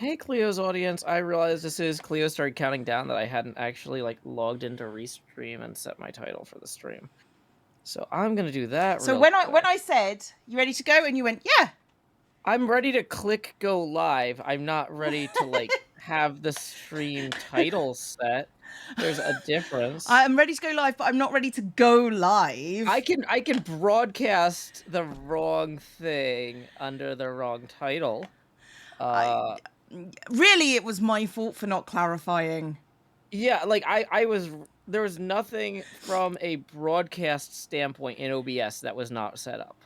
Hey, Cleo's audience. I realized this is Cleo started counting down that I hadn't actually logged into Restream and set my title for the stream. So I'm gonna do that. So real when quick. I said you ready to go, and you went, yeah, I'm ready to click go live. I'm not ready to have the stream title set. There's a difference. I'm ready to go live, but I'm not ready to go live. I can broadcast the wrong thing under the wrong title. Really, it was my fault for not clarifying. Yeah, there was nothing from a broadcast standpoint in OBS that was not set up.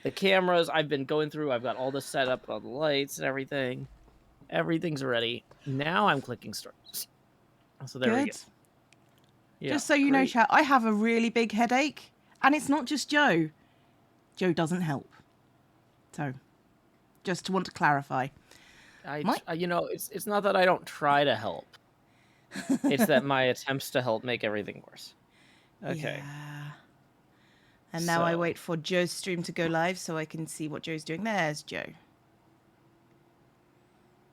The cameras I've been going through, I've got all the setup, all the lights and everything. Everything's ready. Now I'm clicking start. So there we go. Good. Yeah, Just so you know, chat, I have a really big headache, and it's not just Joe. Joe doesn't help. So, just to want to clarify. It's not that I don't try to help. It's that my attempts to help make everything worse. Okay. Yeah. And now I wait for Joe's stream to go live so I can see what Joe's doing. There's Joe.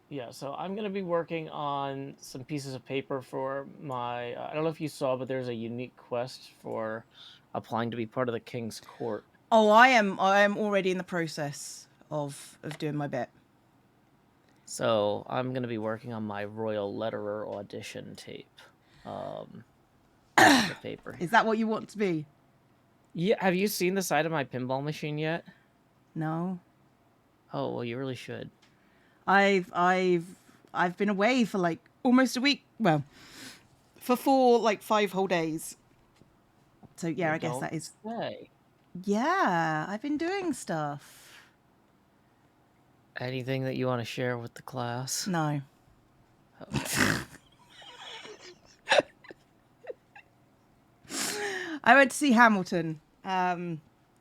Yeah, so I'm going to be working on some pieces of paper for my... I don't know if you saw, but there's a unique quest for applying to be part of the King's Court. Oh, I am already in the process of doing my bit. So I'm going to be working on my Royal Letterer audition tape. The paper. Is that what you want to be? Yeah. Have you seen the side of my pinball machine yet? No. Oh, well, you really should. I've been away for almost a week. Well, for 5 whole days. So yeah, I guess that is. Say. Yeah, I've been doing stuff. Anything that you want to share with the class? No. Okay. I went to see Hamilton.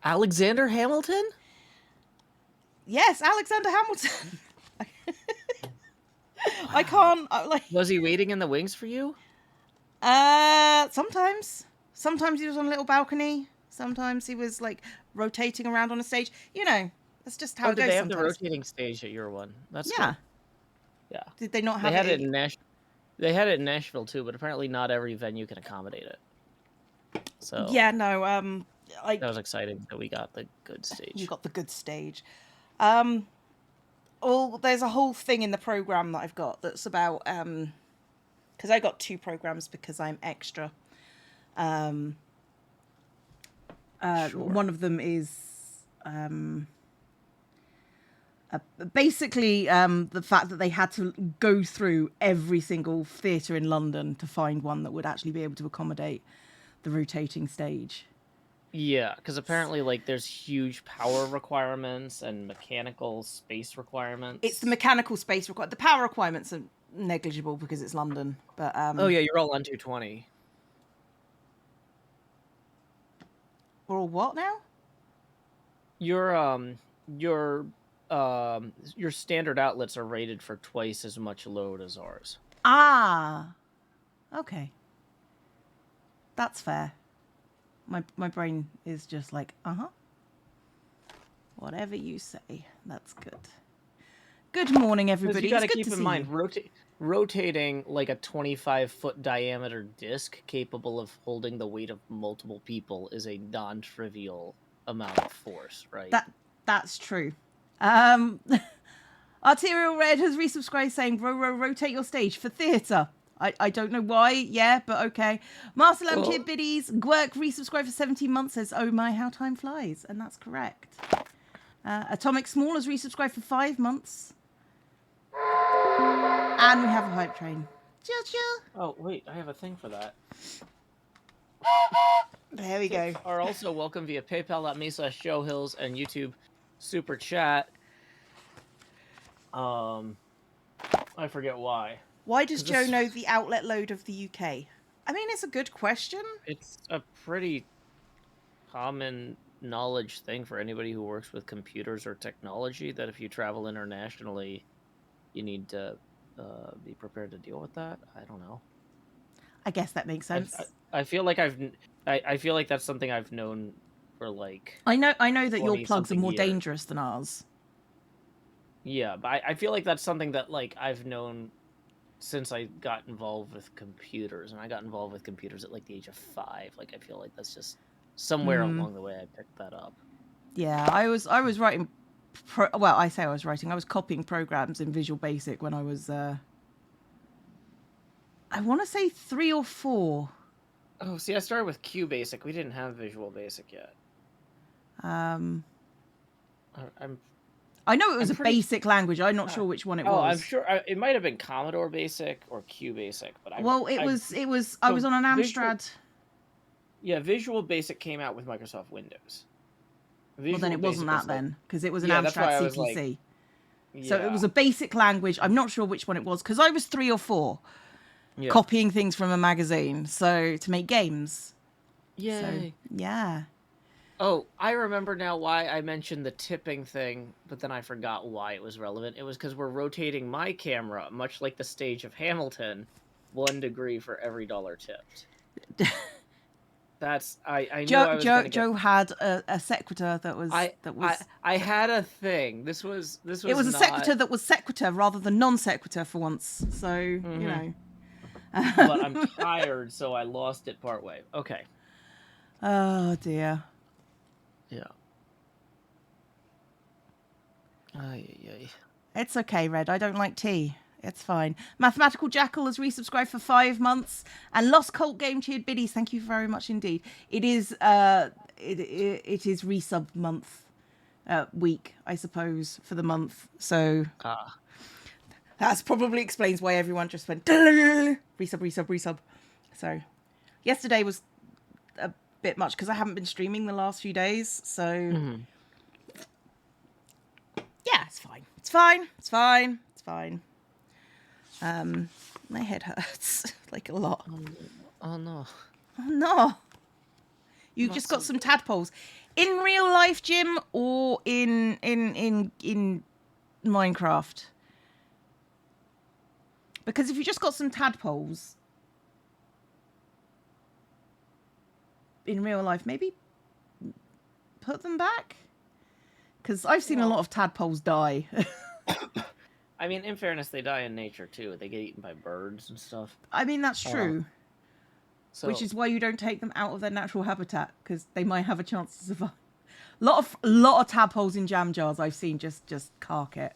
Alexander Hamilton? Yes, Alexander Hamilton. I can't. Was he waiting in the wings for you? Sometimes. Sometimes he was on a little balcony. Sometimes he was rotating around on a stage. That's just how it goes. Did they have sometimes. the rotating stage at your one? That's yeah. Good. Yeah. Did they not have it in Nashville? They had it in Nashville too, but apparently not every venue can accommodate it. So yeah, no. that was exciting that we got the good stage. You got the good stage. There's a whole thing in the program that I've got that's about because I got 2 programs because I'm extra. Sure. One of them is basically the fact that they had to go through every single theatre in London to find one that would actually be able to accommodate the rotating stage. Yeah, because apparently there's huge power requirements and mechanical space requirements. It's the mechanical space required. The power requirements are negligible because it's London. But oh yeah, you're all on 220. We're all what now? Your standard outlets are rated for twice as much load as ours. Ah, okay. That's fair. My brain is just whatever you say. That's good. Good morning, everybody. You got to keep in mind, rotating a 25-foot diameter disc capable of holding the weight of multiple people is a non-trivial amount of force, right? That's true. Arterial Red has resubscribed saying, rotate your stage for theatre. I don't know why, yeah, but okay. Master Lamb Kid Biddies, Gwerk resubscribed for 17 months, says, oh my, how time flies. And that's correct. Atomic Small has resubscribed for 5 months. And we have a hype train. Chill. Oh, wait, I have a thing for that. There we go. Are also welcome via paypal.me/JoeHills and YouTube Super Chat. I forget why. Why does Joe know the outlet load of the UK? I mean, it's a good question. It's a pretty common knowledge thing for anybody who works with computers or technology, that if you travel internationally, you need to be prepared to deal with that. I don't know. I guess that makes sense. I feel like I feel like that's something I've known for I know that your plugs are more dangerous than ours. Yeah, but I feel like that's something that like I've known since I got involved with computers, and I got involved with computers at like the age of 5. Like I feel like that's just somewhere along the way I picked that up. Yeah, I was writing. Well, I say I was writing. I was copying programs in Visual Basic when I was. I want to say 3 or 4. Oh, see, I started with QBasic. We didn't have Visual Basic yet. Um, I'm I know it was I'm a pretty basic language. I'm not sure which one it was. I'm sure it might have been Commodore Basic or QBasic, but Well, it was. I was on an Amstrad. Visual Basic came out with Microsoft Windows. Well, then Visual it wasn't Basic that was like, then, because it was an yeah, that's Amstrad why I was CPC. like, So it yeah, was a basic language. I'm not sure which one it was, because I was 3 or 4 yeah. copying things from a magazine. So to make games. Yay. So, yeah. Oh, I remember now why I mentioned the tipping thing, but then I forgot why it was relevant. It was because we're rotating my camera, much like the stage of Hamilton, 1 degree for every dollar tipped. That's I knew I was going to get. Joe had a sequitur that was I had a thing. This was it was a sequitur that was sequitur rather than non sequitur for once. So you know. But I'm tired, so I lost it partway. Okay. Oh dear. Yeah. Ay. It's okay, Red. I don't like tea. It's fine. Mathematical Jackal has resubscribed for 5 months, and Lost Cult Game cheered biddies. Thank you very much indeed. It is it is resub month, week, I suppose, for the month. So that's probably explains why everyone just went resub. So yesterday was a bit much because I haven't been streaming the last few days. So yeah, it's fine. My head hurts like a lot. Oh no. Oh no. You just got some tadpoles. In real life, Jim, or in Minecraft? Because if you just got some tadpoles in real life, maybe put them back? Because I've seen a lot of tadpoles die. I mean, in fairness, they die in nature too. They get eaten by birds and stuff. I mean, that's true. So, which is why you don't take them out of their natural habitat, because they might have a chance to survive. lot of tadpoles in jam jars I've seen just cark it.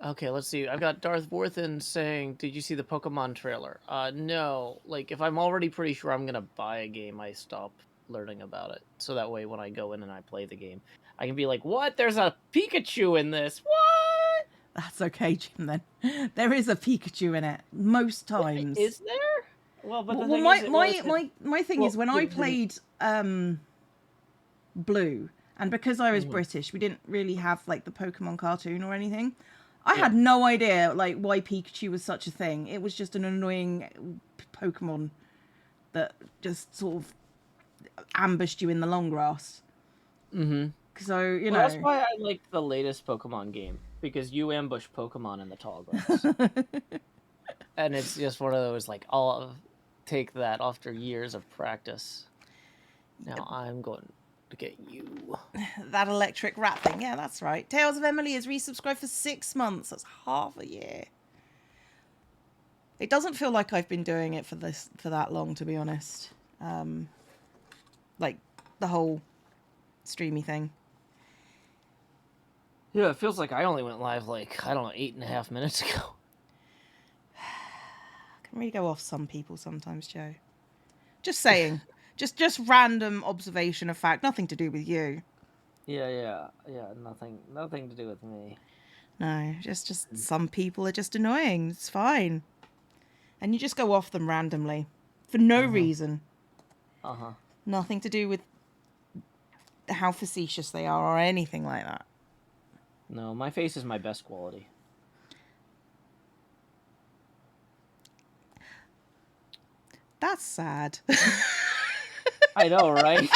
Okay, let's see. I've got Darth Worthen saying, "Did you see the Pokemon trailer?" No. Like, if I'm already pretty sure I'm gonna buy a game, I stop learning about it. So that way, when I go in and I play the game, I can be like, "What? There's a Pikachu in this? What?" That's okay, Jim. Then there is a Pikachu in it most times. Is there? Well, but my thing is when I played Blue, and because I was British, we didn't really have like the Pokemon cartoon or anything. I had no idea like why Pikachu was such a thing. It was just an annoying Pokemon that just sort of ambushed you in the long grass. So you know that's why I liked the latest Pokemon game, because you ambush Pokemon in the tall grass, and it's just one of those like I'll take that after years of practice. Now I'm going to get you. That electric rat thing. Yeah, that's right. Tales of Emily is resubscribed for 6 months. That's half a year. It doesn't feel like I've been doing it for that long, to be honest. Like the whole streamy thing. Yeah, it feels like I only went live like, I don't know, 8.5 minutes ago. I can really go off some people sometimes, Joe. Just saying. just random observation of fact, nothing to do with you. Yeah, nothing to do with me. No, just some people are just annoying. It's fine. And you just go off them randomly for no reason. Nothing to do with how facetious they are or anything like that. No, my face is my best quality. That's sad. I know, right?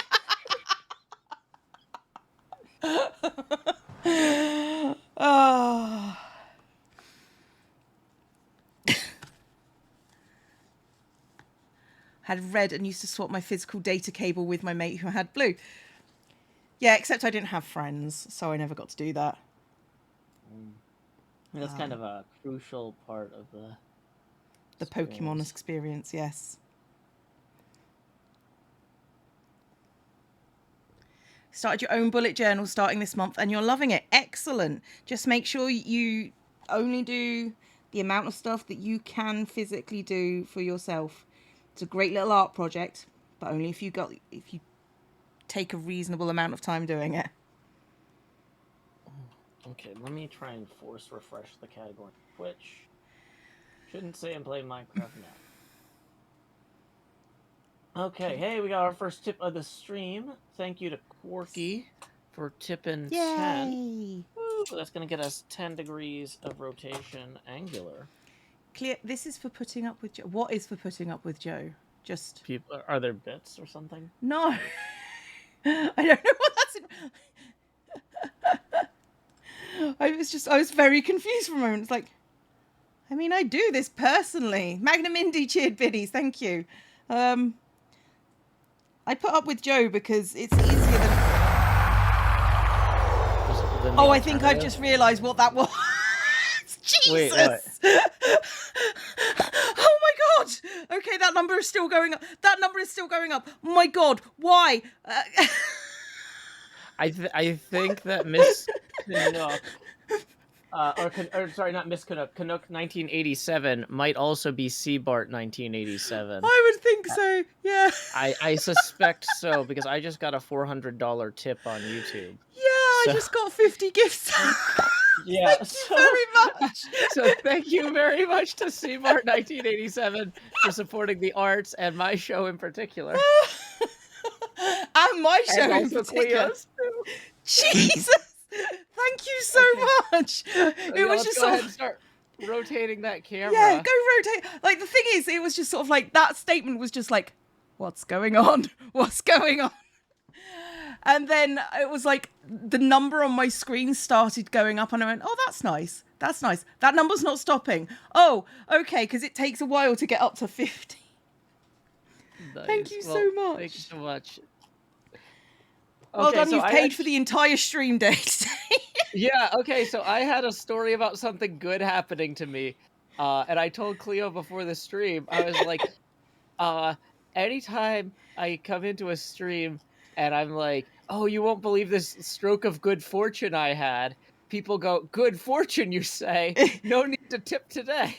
Oh. Had red and used to swap my physical data cable with my mate who had blue. Yeah, except I didn't have friends, so I never got to do that. That's kind of a crucial part of the Pokemon experience, yes. Started your own bullet journal starting this month and you're loving it. Excellent. Just make sure you only do the amount of stuff that you can physically do for yourself. It's a great little art project, but only if you take a reasonable amount of time doing it. Okay, let me try and force refresh the category. Twitch. Shouldn't say I'm playing Minecraft now. Okay, hey, we got our first tip of the stream. Thank you to Quirky for tipping 10. Woo, that's going to get us 10 degrees of rotation angular. Clear. This is for putting up with Joe. What is for putting up with Joe? Just people. Are there bits or something? No. I don't know what that's. I was very confused for a moment. It's like, I mean, I do this personally. Magnum Indie cheered biddies. Thank you. I put up with Joe because it's easier than. Oh, I think I've just realised what that was. Jesus! Wait, oh my god! Okay, that number is still going up. My god, why? I think that Miss Canuck, sorry, not Miss Canuck, Canuck 1987 might also be Seabart 1987. I would think so, yeah. I suspect so, because I just got a $400 tip on YouTube. Yeah, so. I just got 50 gifts. Yeah, thank you very much. So thank you very much to Seabart 1987 for supporting the arts and my show in particular. And my show in particular. Jesus! Thank you so much. It was just sort of start rotating that camera. Yeah, go rotate. Like, the thing is, it was just sort of like, that statement was just like, what's going on? What's going on? And then it was like the number on my screen started going up and I went, oh, that's nice. That's nice. That number's not stopping. Oh, okay, because it takes a while to get up to 50. Nice. Thank you so much. Thank you so much. Well done, you've paid for the entire stream day today. Yeah, okay, so I had a story about something good happening to me. And I told Cleo before the stream, I was like, anytime I come into a stream and I'm like, oh, you won't believe this stroke of good fortune I had. People go, good fortune, you say? No need to tip today.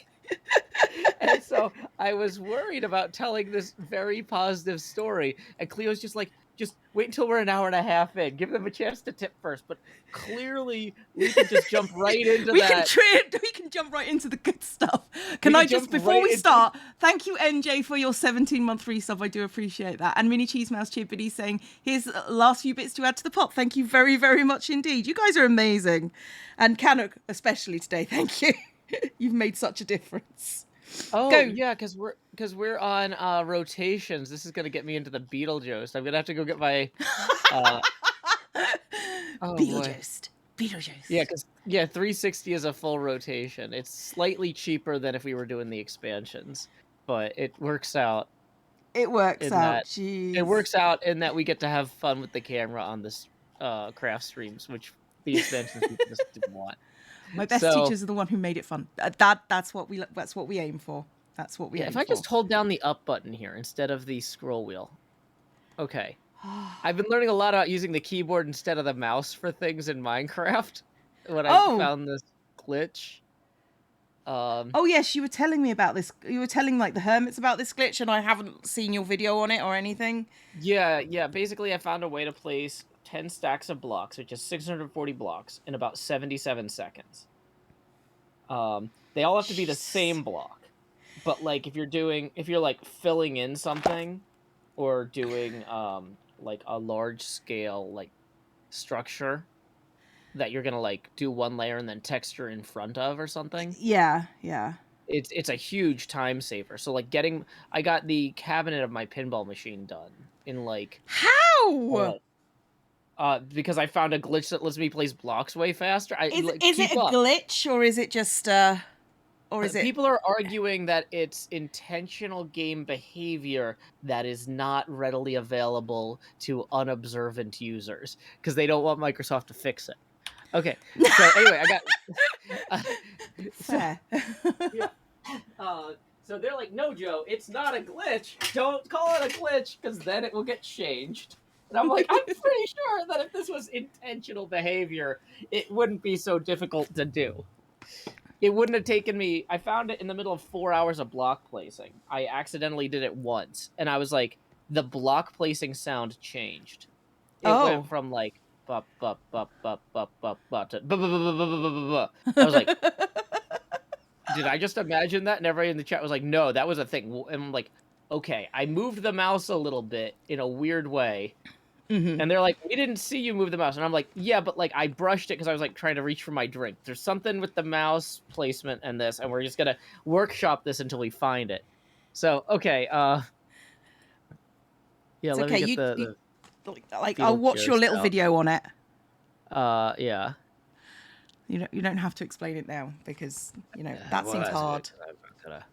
And so I was worried about telling this very positive story. And Cleo's just like, just wait until we're an hour and a half in. Give them a chance to tip first. But clearly, we can just jump right into that. We can jump right into the good stuff. Can I just, before we start, thank you, NJ, for your 17-month resub. I do appreciate that. And Mini Cheese Mouse Cheer Biddy saying, here's the last few bits to add to the pot. Thank you very, very much indeed. You guys are amazing. And Canuck, especially today, thank you. You've made such a difference. Oh, go. Yeah, because we're on rotations. This is gonna get me into the Beetlejuice. I'm gonna have to go get my Beetlejuice. Yeah, because 360 is a full rotation. It's slightly cheaper than if we were doing the expansions, but it works out. It works out. Jeez. It works out in that we get to have fun with the camera on this craft streams, which the expansions people just didn't want. My best teachers are the one who made it fun. That's what we aim for. That's what we aim for. If I just hold down the up button here instead of the scroll wheel. Okay. I've been learning a lot about using the keyboard instead of the mouse for things in Minecraft when I found this glitch. Oh yes, you were telling me about this. You were telling like the hermits about this glitch, and I haven't seen your video on it or anything. Yeah. Basically, I found a way to place 10 stacks of blocks, which is 640 blocks, in about 77 seconds. They all have to be the same block. But like if you're like filling in something or doing like a large scale like structure that you're gonna like do one layer and then texture in front of or something. Yeah. It's a huge time saver. So like I got the cabinet of my pinball machine done in like how? Because I found a glitch that lets me place blocks way faster. Is it a glitch or is it just People are arguing that it's intentional game behavior that is not readily available to unobservant users because they don't want Microsoft to fix it. Okay. So anyway, I got. Uh, so Fair. yeah. So they're like, no, Joe, it's not a glitch. Don't call it a glitch because then it will get changed. And I'm like, I'm pretty sure that if this was intentional behavior, it wouldn't be so difficult to do. It wouldn't have taken me. I found it in the middle of 4 hours of block placing. I accidentally did it once, and I was like, the block placing sound changed. It went Oh. from like bup bup bup bup bup bup bup to bup bup bup bup bup bup bup. I was like, did I just imagine that? And everybody in the chat was like, no, that was a thing. And I'm like, okay, I moved the mouse a little bit in a weird way. Mm-hmm. And they're like, we didn't see you move the mouse. And I'm like, yeah, but like I brushed it because I was like trying to reach for my drink. There's something with the mouse placement and this, and we're just gonna workshop this until we find it. So okay, yeah, It's let me okay. get You the like I'll fetal watch your ghost little out. video on it. Yeah. You don't have to explain it now because that Well, seems that's good, hard. 'cause I'm not gonna.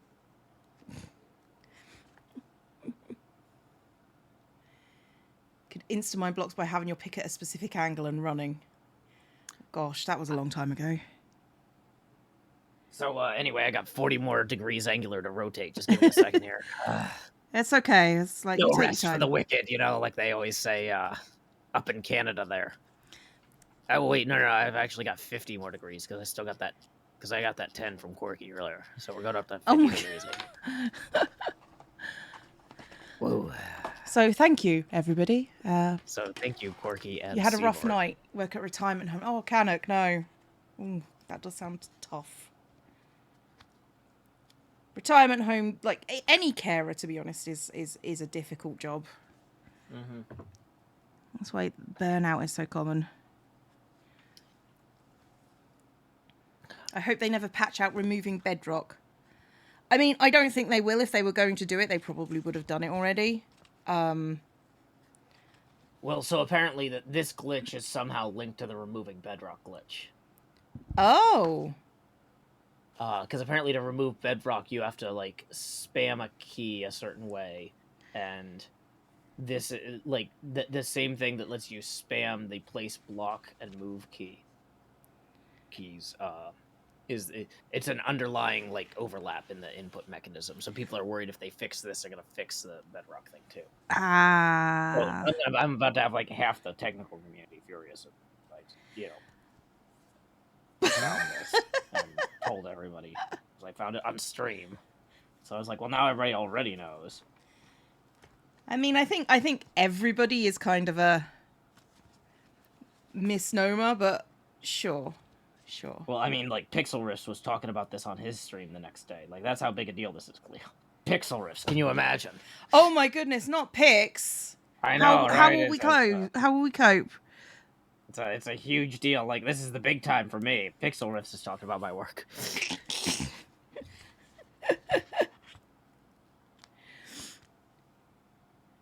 Could insta-mind blocks by having your pick at a specific angle and running. Gosh, that was a long time ago. So anyway, I got 40 more degrees angular to rotate. Just give me a second here. It's okay. It's like No you take rest your for time. the wicked, like they always say up in Canada there. Oh wait, no, I've actually got 50 more degrees because I still got that because I got that 10 from Corky earlier. So we're going up to 50 Oh my degrees. Whoa. So thank you, everybody. So thank you, Corky and You had a rough Seymour. night. Work at retirement home. Oh, Canuck, no. Ooh, that does sound tough. Retirement home, like any carer, to be honest, is a difficult job. Mm-hmm. That's why burnout is so common. I hope they never patch out removing bedrock. I mean, I don't think they will. If they were going to do it, they probably would have done it already. Well, so apparently this glitch is somehow linked to the removing bedrock glitch. Oh. Because apparently to remove bedrock, you have to like spam a key a certain way, and this like the same thing that lets you spam the place block and move keys. It's an underlying like overlap in the input mechanism. So people are worried if they fix this, they're gonna fix the bedrock thing too. Ah. So I'm about to have like half the technical community furious if I found this and told everybody. I found it on stream. So I was like, well, now everybody already knows. I mean, I think everybody is kind of a misnomer, but sure. Well, I mean, like Pixel Riffs was talking about this on his stream the next day. Like that's how big a deal this is, Cleo. Pixel Riffs, can you imagine? Oh my goodness, not Pix. I know, How right? will we cope? How will we cope? It's a huge deal. Like this is the big time for me. Pixel Riffs is talking about my work.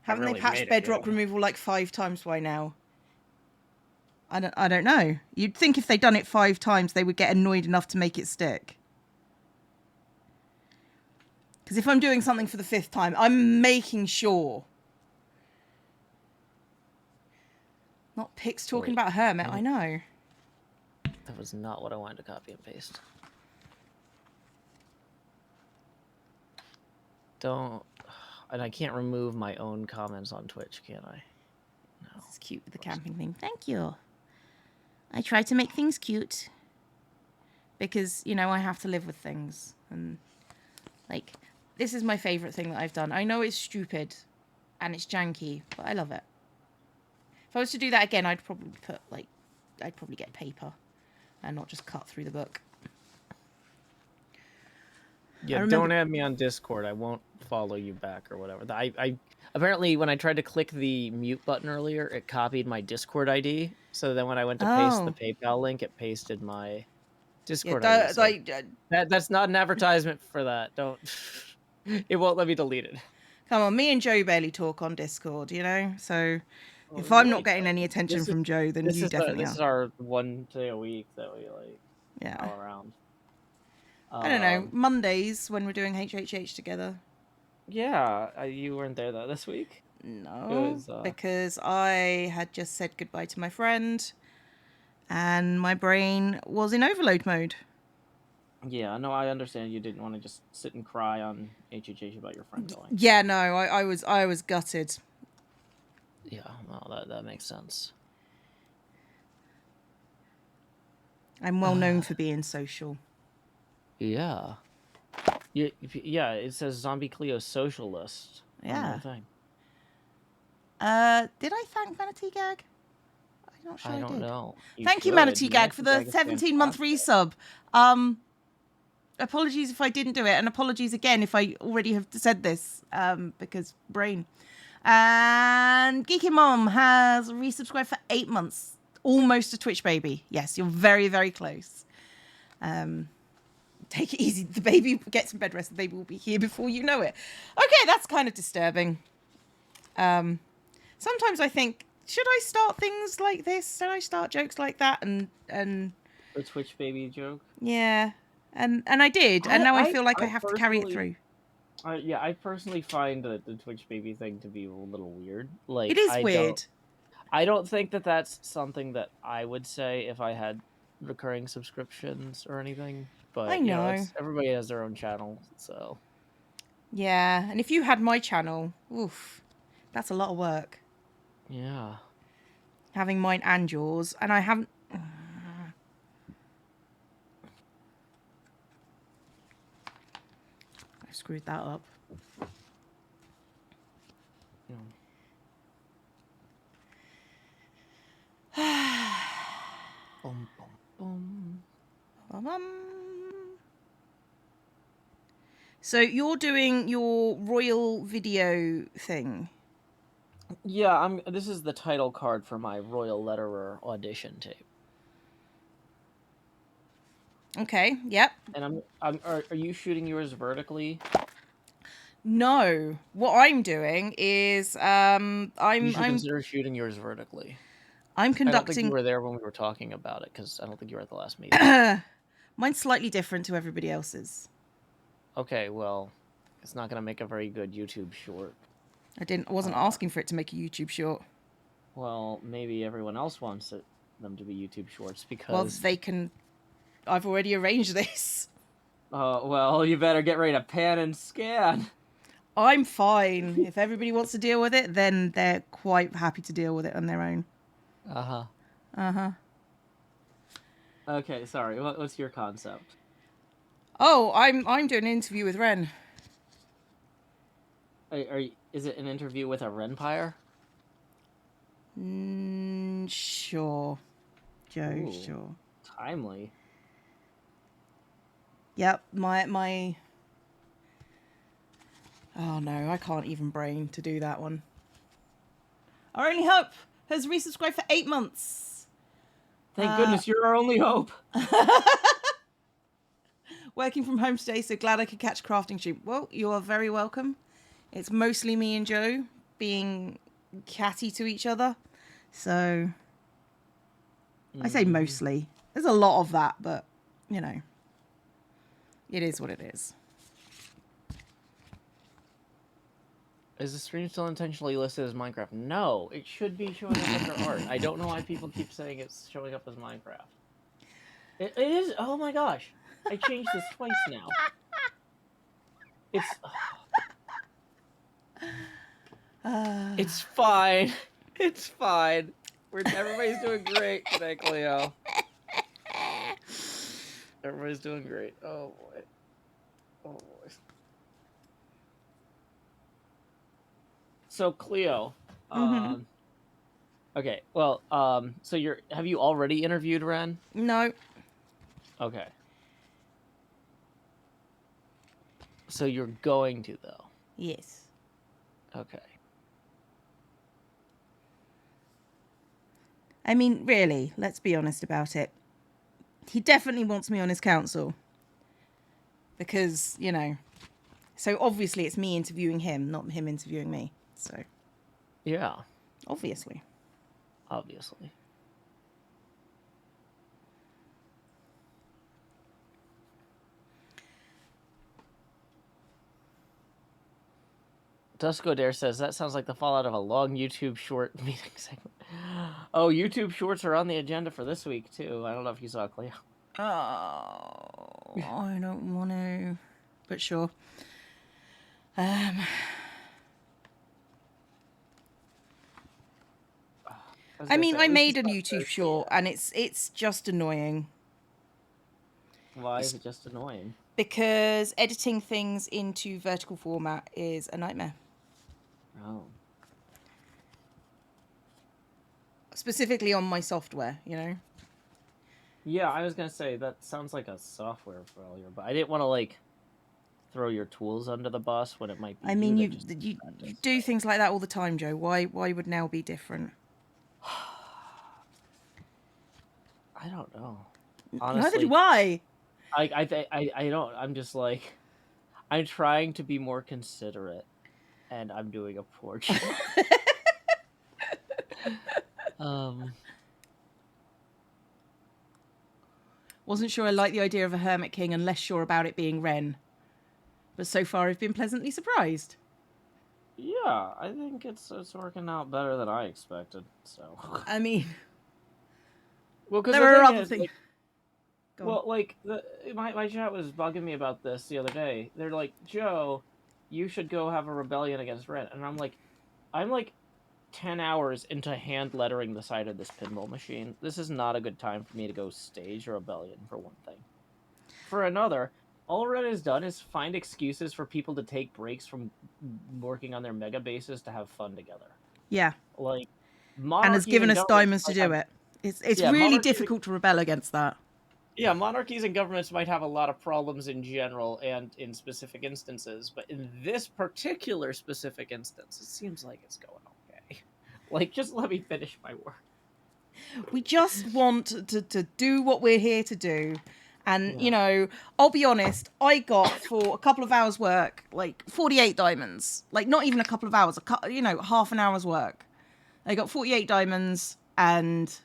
Haven't really they patched bedrock removal like 5 times by now? I don't know. You'd think if they'd done it 5 times, they would get annoyed enough to make it stick. Because if I'm doing something for the 5th time, I'm making sure. Not Pix talking about Hermit, I know. That was not what I wanted to copy and paste. Don't... And I can't remove my own comments on Twitch, can I? No. This is cute with the camping thing. Thank you. I try to make things cute. Because, I have to live with things. And, like, this is my favourite thing that I've done. I know it's stupid. And it's janky. But I love it. If I was to do that again, I'd probably I'd probably get paper. And not just cut through the book. Yeah, don't add me on Discord. I won't follow you back or whatever. I apparently when I tried to click the mute button earlier, it copied my Discord ID. So then when I went to paste the PayPal link, it pasted my Discord ID. So that's not an advertisement for that. Don't. It won't let me delete it. Come on, me and Joe barely talk on Discord, So if I'm not getting any attention from Joe, then you definitely are. This is our one day a week that we all around. I don't know. Mondays when we're doing HHH together. Yeah, you weren't there though this week. No, because I had just said goodbye to my friend, and my brain was in overload mode. Yeah, no, I understand you didn't want to just sit and cry on HHH about your friend going. Yeah, no, I was gutted. Yeah, well, that makes sense. I'm well known for being social. Yeah. Yeah, it says Zombie Cleo Socialist on Yeah. your thing. Did I thank Manatee Gag? I'm not sure I don't did. know. Thank you, Manatee Gag, for the Gag is 17-month fantastic. resub. Apologies if I didn't do it, and apologies again if I already have said this, because brain. And Geeky Mom has resubscribed for 8 months. Almost a Twitch baby. Yes, you're very, very close. Take it easy. The baby gets some bed rest. The baby will be here before you know it. Okay, that's kind of disturbing. Sometimes I think, should I start things like this? Should I start jokes like that? And The Twitch baby joke? yeah. And I did. And now I feel like I have to carry it through. Yeah, I personally find the Twitch baby thing to be a little weird. Like, It is weird. I don't think that that's something that I would say if I had recurring subscriptions or anything. But I know. everybody has their own channel, so yeah. And if you had my channel, oof, that's a lot of work. Yeah. Having mine and yours, and I haven't. I screwed that up. Boom, boom, boom. So you're doing your royal video thing. Yeah, this is the title card for my Royal Letterer audition tape. Okay. Yep. And are you shooting yours vertically? No. What I'm doing is You should consider shooting yours vertically. I'm conducting. I don't think you were there when we were talking about it because I don't think you were at the last meeting. Mine's slightly different to everybody else's. Okay, well, it's not going to make a very good YouTube short. I wasn't asking for it to make a YouTube short. Well, maybe everyone else wants them to be YouTube shorts because. Well, they can. I've already arranged this. Well, you better get ready to pan and scan. I'm fine. If everybody wants to deal with it, then they're quite happy to deal with it on their own. Uh-huh. Uh-huh. Okay, sorry. What's your concept? Oh, I'm doing an interview with Ren. Is it an interview with a Renpire? Sure. Joe, Ooh, sure. Timely. Yep, my oh no, I can't even brain to do that one. Our only hope has resubscribed for 8 months. Thank goodness you're our only hope. Working from home today, so glad I could catch crafting stream. Well, you are very welcome. It's mostly me and Joe being catty to each other. So I say mostly. There's a lot of that, but you know, it is what it is. Is the stream still intentionally listed as Minecraft? No, it should be showing up under art. I don't know why people keep saying it's showing up as Minecraft. It is. Oh my gosh. I changed this twice now. It's fine. It's fine. Everybody's doing great today, Cleo. Everybody's doing great. Oh boy. Oh boy. So Cleo, okay. Well, so have you already interviewed Ren? No. Okay. So you're going to, though? Yes. Okay. I mean, really, let's be honest about it. He definitely wants me on his council. Because, you know, so obviously it's me interviewing him, not him interviewing me. So. Yeah. Obviously. Dusko Dare says, that sounds like the fallout of a long YouTube short meeting segment. Oh, YouTube Shorts are on the agenda for this week too. I don't know if you saw Cleo. Oh, I don't want to, but sure. I mean, I made a YouTube short, and it's just annoying. Why is it just annoying? Because editing things into vertical format is a nightmare. Oh. Specifically on my software, you know? Yeah, I was gonna say that sounds like a software failure, but I didn't want to like throw your tools under the bus when it might be. I mean, you practice, do things like that all the time, Joe. Why would now be different? I don't know. Neither Honestly, do I. I don't. I'm just like, I'm trying to be more considerate, and I'm doing a poor job. um. Wasn't sure I liked the idea of a Hermit King and less sure about it being Ren. But so far I've been pleasantly surprised. Yeah, I think it's working out better than I expected. So. I mean, Well, because there are other things. Like, well, like my chat was bugging me about this the other day. They're like, Joe, you should go have a rebellion against Ren, and I'm like 10 hours into hand lettering the side of this pinball machine. This is not a good time for me to go stage a rebellion, for one thing. For another, all Ren has done is find excuses for people to take breaks from working on their mega bases to have fun together. Yeah. Like, and has given us diamonds to do it. It's really difficult to rebel against that. Yeah, monarchies and governments might have a lot of problems in general and in specific instances, but in this particular specific instance, it seems like it's going okay. Like, just let me finish my work. We just want to do what we're here to do. And, you know, I'll be honest, I got for a couple of hours work, like 48 diamonds. Like, not even a couple of hours, half an hour's work. I got 48 diamonds, and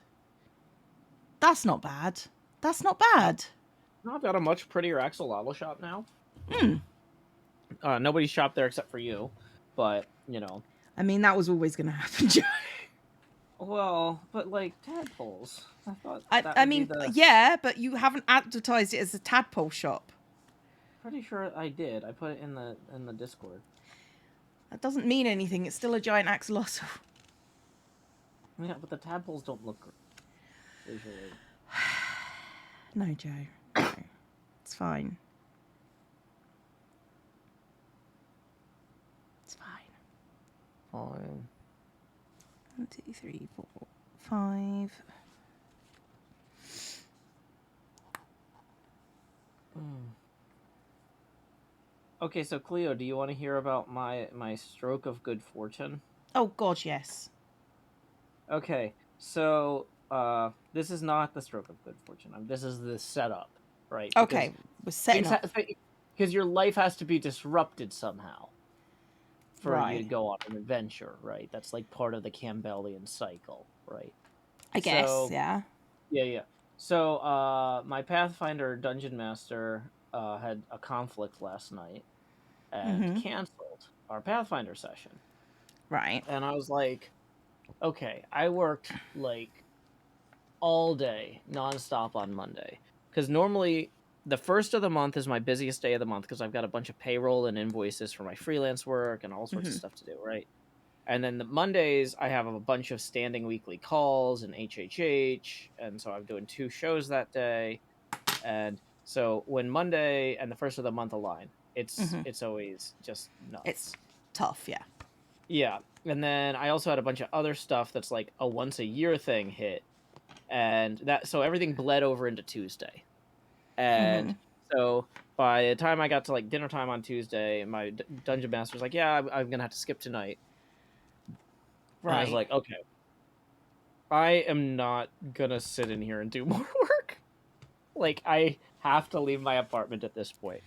that's not bad. That's not bad. I've got a much prettier axolotl shop now. Hmm. Nobody's shopped there except for you, but, you know. I mean, that was always going to happen, Joe. Well, but, like, tadpoles. I thought yeah, but you haven't advertised it as a tadpole shop. Pretty sure I did. I put it in the Discord. That doesn't mean anything. It's still a giant axolotl. Yeah, but the tadpoles don't look great visually. No, Joe. No. It's fine. It's fine. Fine. 1, 2, 3, 4, 5. Okay, so Cleo, do you want to hear about my stroke of good fortune? Oh God, yes. Okay, so this is not the stroke of good fortune. This is the setup, right? Okay, we're setting up. Because your life has to be disrupted somehow for you to Right. go on an adventure, right? That's like part of the Campbellian cycle, right? I guess, yeah. Yeah. So my Pathfinder Dungeon Master had a conflict last night and canceled our Pathfinder session. Right. And I was like, okay, I worked like all day, nonstop on Monday. Because normally the first of the month is my busiest day of the month because I've got a bunch of payroll and invoices for my freelance work and all sorts of stuff to do, right? And then the Mondays, I have a bunch of standing weekly calls and HHH. And so I'm doing 2 shows that day. And so when Monday and the first of the month align, it's always just nuts. It's tough, yeah. Yeah. And then I also had a bunch of other stuff that's like a once a year thing hit. And so everything bled over into Tuesday. And so by the time I got to like dinner time on Tuesday, my dungeon master's like, yeah, I'm going to have to skip tonight. Right. And I was like, okay, I am not going to sit in here and do more work. Like, I have to leave my apartment at this point.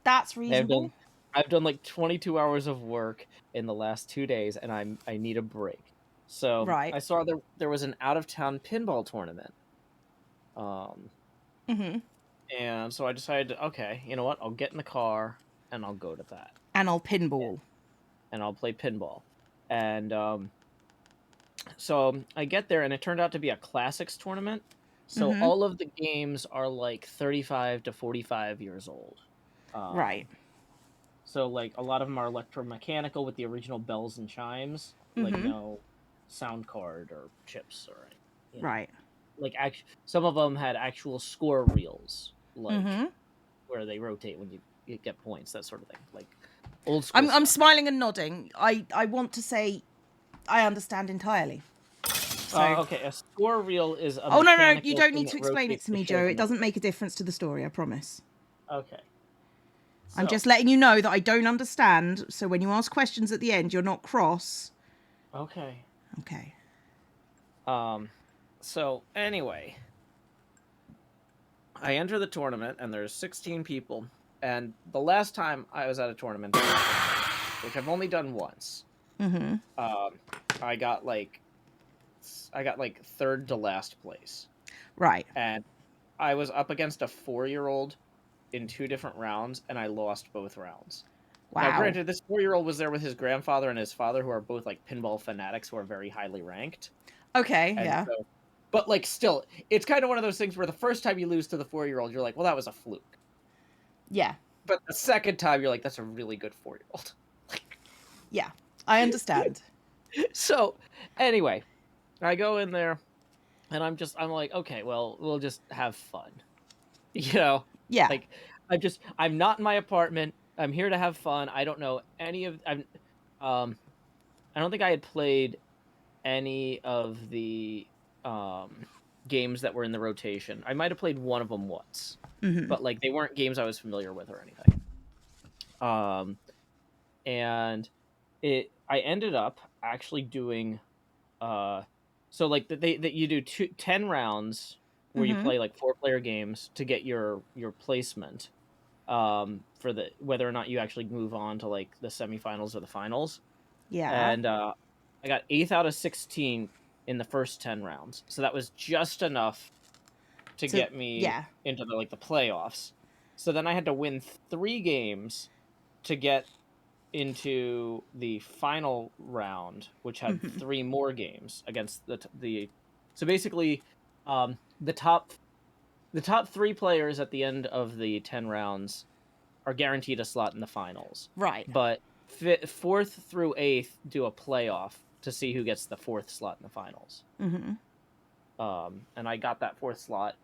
That's reasonable. I've done like 22 hours of work in the last 2 days, and I need a break. So I saw there was an out-of-town pinball tournament. And so I decided, okay, you know what? I'll get in the car, and I'll go to that. And I'll pinball. And I'll play pinball. And So I get there, and it turned out to be a classics tournament. So Mm-hmm. all of the games are like 35 to 45 years old. Right. Um, so like a lot of them are electromechanical with the original bells and chimes, like Mm-hmm. no sound card or chips or anything, you know. Right. Like some of them had actual score reels, like Mm-hmm. where they rotate when you get points, that sort of thing, like old school I'm stuff. smiling and nodding. I want to say I understand entirely. So, Okay, a score reel is a oh no, you mechanical don't thing need that to explain it rotates to to me, show Joe. the It doesn't number. make a difference to the story. I promise. Okay, I'm so just letting you know that I don't understand. So when you ask questions at the end, you're not cross. okay. Okay. So anyway, I enter the tournament and there's 16 people. And the last time I was at a tournament, which I've only done once, Mm-hmm. um, I got like third to last place, Right. and I was up against a 4-year-old in 2 different rounds, and I lost both rounds. Now, Wow. granted, this 4-year-old was there with his grandfather and his father, who are both like pinball fanatics who are very highly ranked, Okay. and Yeah. so, but like still, it's kind of one of those things where the first time you lose to the 4-year-old, you're like, well, that was a fluke. Yeah. But the second time, you're like, that's a really good 4-year-old. Yeah. I understand. So, anyway, I go in there and I'm like, okay, well, we'll just have fun. You know, Yeah. like I'm not in my apartment. I'm here to have fun. I don't know any of um I don't think I had played any of the um games that were in the rotation. I might have played one of them once, Mm-hmm. but like they weren't games I was familiar with or anything. Um and I ended up actually doing uh so like that you do 10 rounds where you Mm-hmm. play like 4-player games to get your placement for the whether or not you actually move on to like the semifinals or the finals. Yeah. And I got 8th out of 16 in the first 10 rounds, so that was just enough to So get me yeah. into the playoffs. So then I had to win 3 games to get into the final round, which had Mm-hmm. 3 more games against the. So basically, um, the top the top 3 players at the end of the 10 rounds are guaranteed a slot in the finals, Right. but fourth through eighth do a playoff to see who gets the fourth slot in the finals. Mm-hmm. And I got that fourth slot,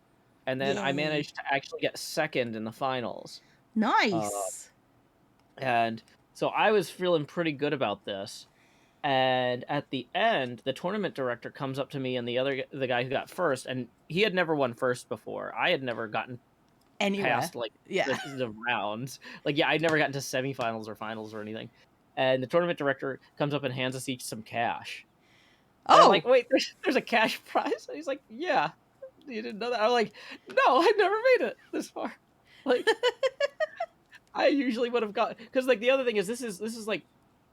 and then I Yay. managed to actually get second in the finals. Uh, Nice. and so I was feeling pretty good about this. And at the end, the tournament director comes up to me and the guy who got first, and he had never won first before. I had never gotten Anywhere. past like Yeah. the rounds. Like, yeah, I'd never gotten to semifinals or finals or anything. And the tournament director comes up and hands us each some cash. And I'm like, Oh. wait, there's a cash prize? And he's like, yeah. You didn't know that? I'm like, no, I never made it this far. Like, I usually would have got, because like the other thing is this is like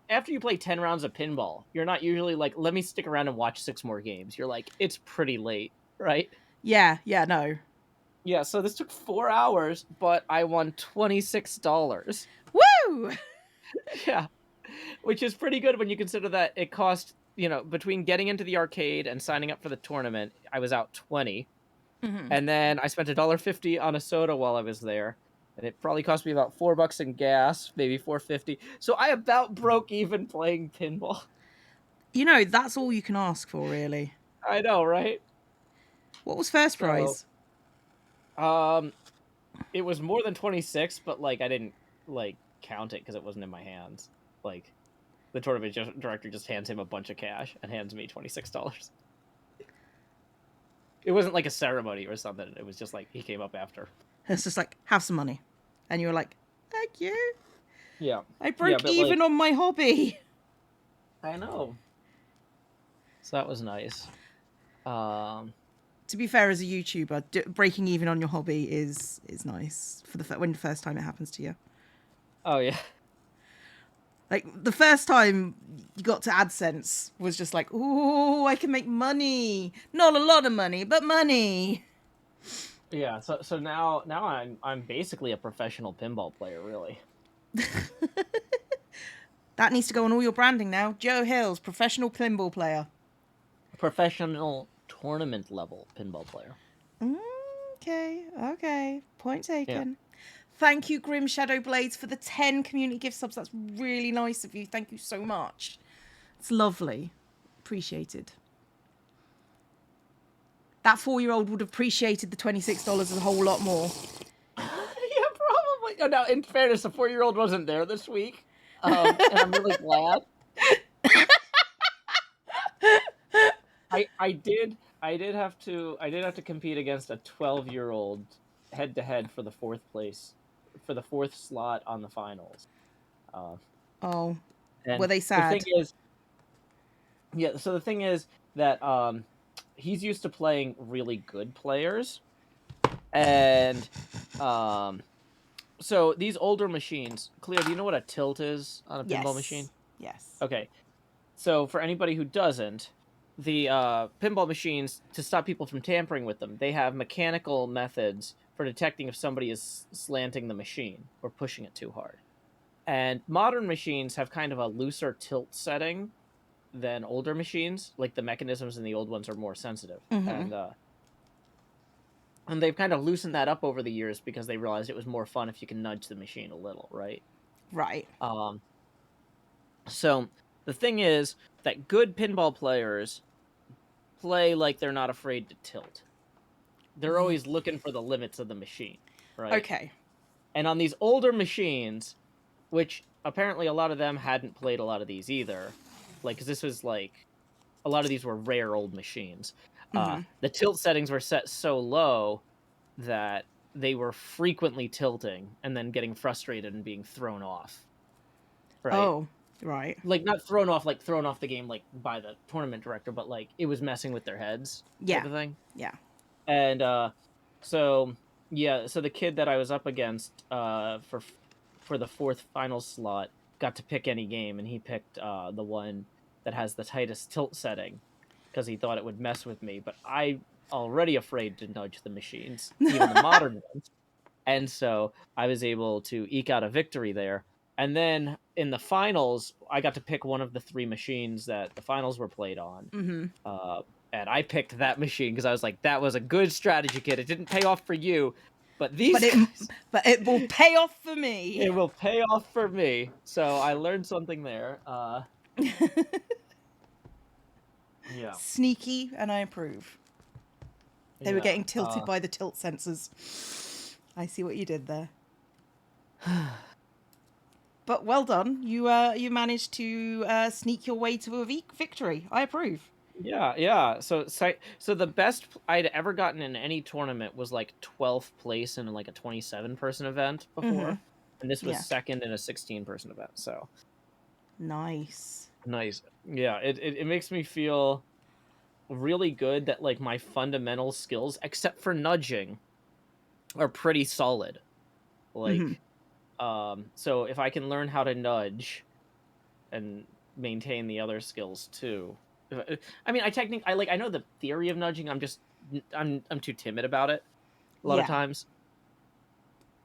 after you play 10 rounds of pinball, you're not usually like, let me stick around and watch 6 more games. You're like, it's pretty late, right? Yeah. Yeah. No. Yeah, so this took 4 hours, but I won $26. Woo. Yeah, which is pretty good when you consider that it cost, between getting into the arcade and signing up for the tournament, I was out 20. Mm-hmm. And then I spent $1.50 on a soda while I was there. And it probably cost me about $4 in gas, maybe 4.50. So I about broke even playing pinball. You know, that's all you can ask for, really. I know, right? What was first So, prize? um, it was more than 26, but like I didn't like count it because it wasn't in my hands. Like the tournament director just hands him a bunch of cash and hands me $26. It wasn't like a ceremony or something. It was just like he came up after. It's just like, have some money. And you were like, thank you. Yeah, I yeah, broke but like even on my hobby. I know. So that was nice. Um, To be fair, as a YouTuber, breaking even on your hobby is nice for when the first time it happens to you. oh yeah, Like the first time you got to AdSense was just like, ooh, I can make money. Not a lot of money, but money. yeah. So now I'm basically a professional pinball player, really. That needs to go on all your branding now. JoeHills, professional pinball player. professional tournament level pinball player. Okay. Point Yeah. taken. Thank you, Grim Shadow Blades, for the 10 community gift subs. That's really nice of you. Thank you so much. It's lovely. Appreciated. That 4-year-old would have appreciated the $26 a whole lot more. Yeah, probably. Oh, now, in fairness, the 4-year-old wasn't there this week, and I'm really glad. I did have to compete against a 12-year-old head to head for the 4th slot on the finals. Oh, And were they the thing sad? is, yeah. So the thing is that he's used to playing really good players, and so these older machines. Cleo, do you know what a tilt is on a pinball machine? Yes. Okay. So for anybody who doesn't, the pinball machines, to stop people from tampering with them, they have mechanical methods for detecting if somebody is slanting the machine or pushing it too hard. And modern machines have kind of a looser tilt setting than older machines. Like the mechanisms in the old ones are more sensitive. Mm-hmm. And they've kind of loosened that up over the years because they realized it was more fun if you can nudge the machine a little, right? Right. So the thing is that good pinball players play like they're not afraid to tilt. They're always looking for the limits of the machine, right? Okay. And on these older machines, which apparently a lot of them hadn't played a lot of these either, like, because this was like, a lot of these were rare old machines. Mm-hmm. The tilt settings were set so low that they were frequently tilting and then getting frustrated and being thrown off, right? Oh, right. Like, not thrown off, like thrown off the game, like by the tournament director, but like it was messing with their heads, type Yeah. of thing. Yeah. And so yeah, so the kid that I was up against for the 4th final slot got to pick any game, and he picked the one that has the tightest tilt setting because he thought it would mess with me. But I already afraid to nudge the machines, even the modern ones, and so I was able to eke out a victory there. And then in the finals, I got to pick one of the 3 machines that the finals were played on. Mm-hmm. And I picked that machine because I was like, that was a good strategy, kid. It didn't pay off for you, but these guys, but it will pay off for me. it will pay off for me. So I learned something there. Yeah. Sneaky, and I approve. They were getting tilted by the tilt sensors. I see what you did there. But well done. You managed to sneak your way to a victory. I approve. Yeah. So the best I'd ever gotten in any tournament was like 12th place in like a 27-person event before, and this was second in a 16-person event. So nice. Yeah, it makes me feel really good that like my fundamental skills, except for nudging, are pretty solid. Like, so if I can learn how to nudge and maintain the other skills too. I mean, I know the theory of nudging. I'm too timid about it a lot of times.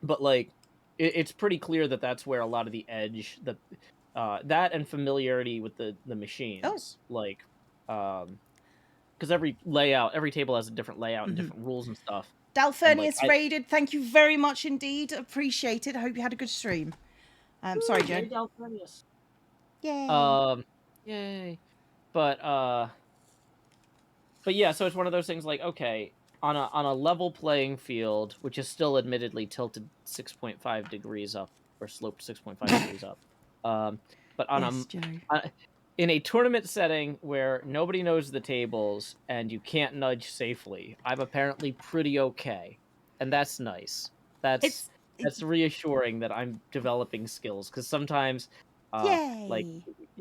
But like, it's pretty clear that that's where a lot of the edge, that and familiarity with the machines, like, because every table has a different layout and different rules and stuff. Dalfernius raided. Thank you very much indeed. Appreciated. I hope you had a good stream. Sorry, Joe. Dalfernius. Yay. Yay. But yeah, so it's one of those things like, okay, on a level playing field, which is still admittedly tilted 6.5 degrees up or sloped 6.5 degrees up. But on in a tournament setting where nobody knows the tables and you can't nudge safely, I'm apparently pretty okay. And that's nice. That's reassuring that I'm developing skills, because sometimes like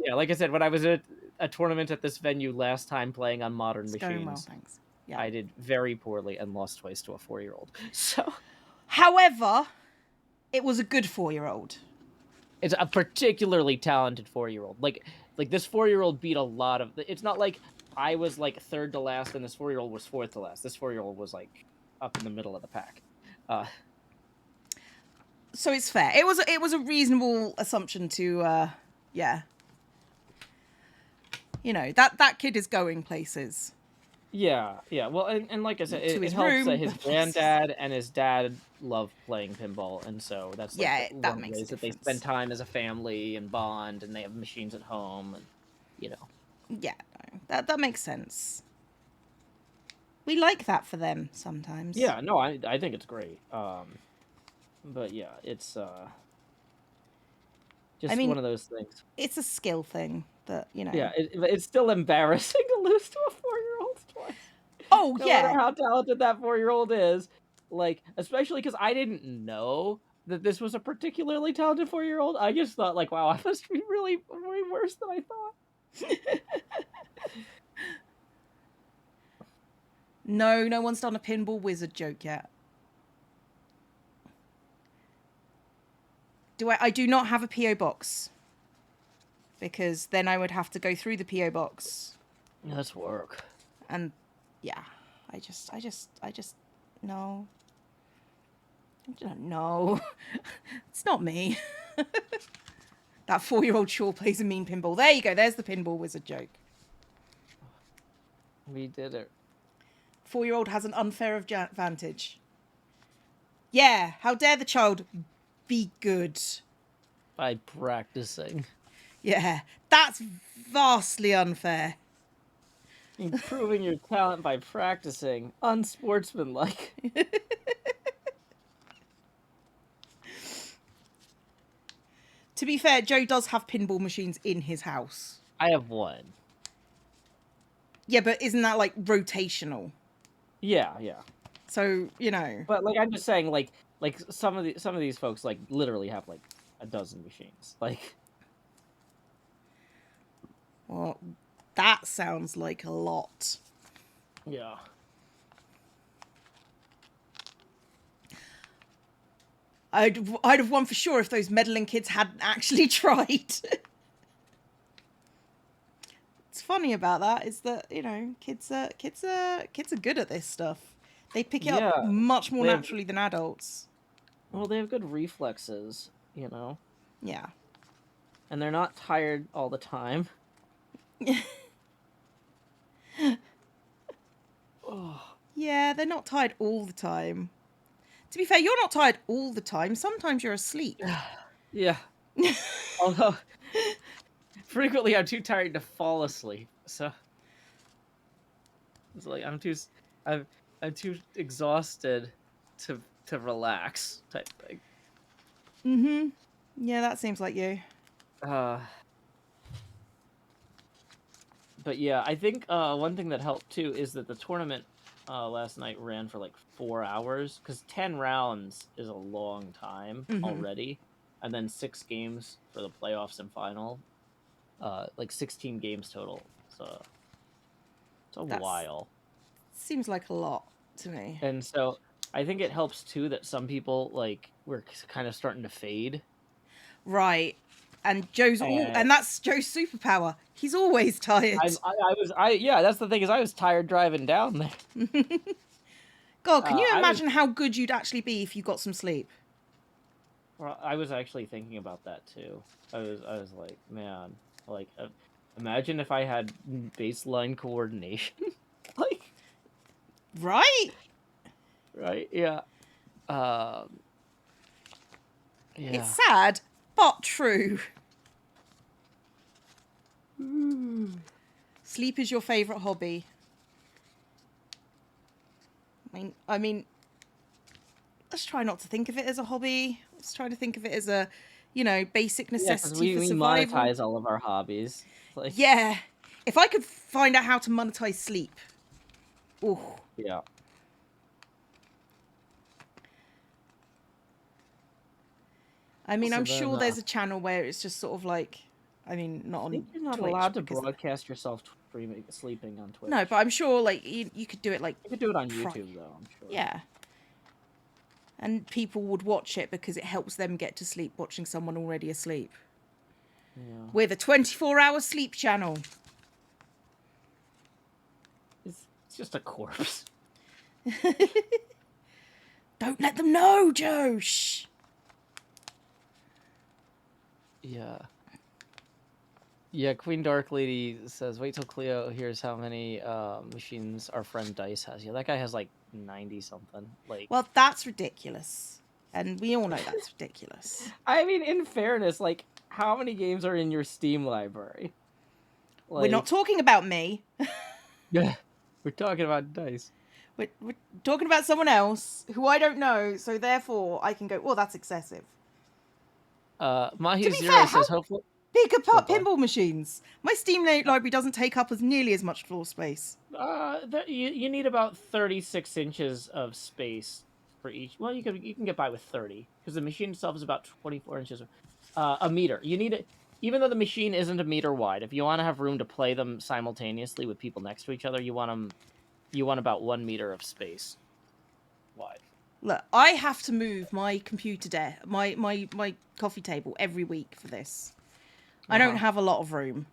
I said, when I was at a tournament at this venue last time playing on modern machines, going well, thanks. I did very poorly and lost twice to a 4-year-old. So, however, it was a good 4-year-old. It's a particularly talented 4-year-old. Like this 4-year-old beat a lot of. It's not like I was like 3rd to last and this 4-year-old was 4th to last. This 4-year-old was like up in the middle of the pack. So it's fair. It was a reasonable assumption to, yeah. You know, that kid is going places. Yeah, yeah. Well, and like I said, To it his helps that room. his granddad and his dad love playing pinball, and so that's like Yeah, one that of the makes a ways that they spend difference. time as a family and bond, and they have machines at home, and you know. Yeah, no, that makes sense. We like that for them sometimes. Yeah, no, I think it's great. But yeah, it's I just mean, one of those things. it's a skill thing that, you know. Yeah, it's still embarrassing to lose to a 4-year-old twice. Oh, No matter yeah. how talented that 4-year-old is, like, especially because I didn't know that this was a particularly talented 4-year-old. I just thought, like, wow, I must be really way worse than I thought. No, no one's done a pinball wizard joke yet. I do not have a PO box, because then I would have to go through the PO box, Yeah, that's work. and yeah, I just no. No, it's not me. That 4-year-old sure plays a mean pinball. There you go. There's the pinball wizard joke. We did it. 4-year-old has an unfair advantage. Yeah, how dare the child be good? By practicing. Yeah, that's vastly unfair. Improving your talent by practicing. Unsportsmanlike. To be fair, Joe does have pinball machines in his house. I have one. Yeah, but isn't that like rotational? Yeah, yeah. So, you know. But like I'm just saying, like some of these folks like literally have like a dozen machines. Like, Well, that sounds like a lot. yeah. I'd have won for sure if those meddling kids hadn't actually tried. What's funny about that is that, you know, kids are good at this stuff. They pick it Yeah, up much more they have, naturally than adults. well, they have good reflexes, you know, Yeah. and they're not tired all the time. Oh. Yeah, they're not tired all the time. To be fair, you're not tired all the time. Sometimes you're asleep. Yeah. Although frequently I'm too tired to fall asleep, so it's like I'm too exhausted to relax type thing. Mm-hmm. Yeah, that seems like you. But yeah, I think one thing that helped too is that the tournament last night ran for like 4 hours, because 10 rounds is a long time already, and then 6 games for the playoffs and final, like 16 games total. So it's a while. Seems like a lot to me. And so I think it helps too that some people like were kind of starting to fade. Right. And and that's Joe's superpower. He's always tired. Yeah, that's the thing, is I was tired driving down there. God, can you imagine how good you'd actually be if you got some sleep? Well, I was actually thinking about that too. I was like, man, like, imagine if I had baseline coordination. Like, right? Right? Yeah. Yeah. It's sad, but true. Sleep is your favorite hobby. I mean, let's try not to think of it as a hobby. Let's try to think of it as a, you know, basic necessity for survival. We monetize all of our hobbies. Like, yeah. If I could find out how to monetize sleep. Ooh. Yeah. I mean, so I'm sure there's a channel where it's just sort of like, I mean, not on. You're not allowed to broadcast yourself sleeping on Twitch. No, but I'm sure like you could do it like. You could do it on YouTube though, I'm sure. Yeah. And people would watch it because it helps them get to sleep watching someone already asleep. Yeah. We're the 24-hour sleep channel. It's just a corpse. Don't let them know, Joe. Shh. Yeah. Yeah, Queen Dark Lady says, "Wait till Cleo hears how many machines our friend Dice has." Yeah, that guy has like 90 something. Like, Well, that's ridiculous, and we all know that's ridiculous. I mean, in fairness, like, how many games are in your Steam library? We're not Like, talking about me. yeah, we're talking about Dice. We're talking about someone else who I don't know, so therefore I can go, well, that's excessive. Mahi To be fair, Zero how says, "Hopefully." big are Oh, go on. pinball machines? My Steam library doesn't take up as nearly as much floor space. You need about 36 inches of space for each. Well, you can get by with 30 because the machine itself is about 24 inches. A meter. You need it, even though the machine isn't a meter wide. If you want to have room to play them simultaneously with people next to each other, you want them. You want about 1 meter of space wide. Look, I have to move my computer my coffee table every week for this. I don't have a lot of room.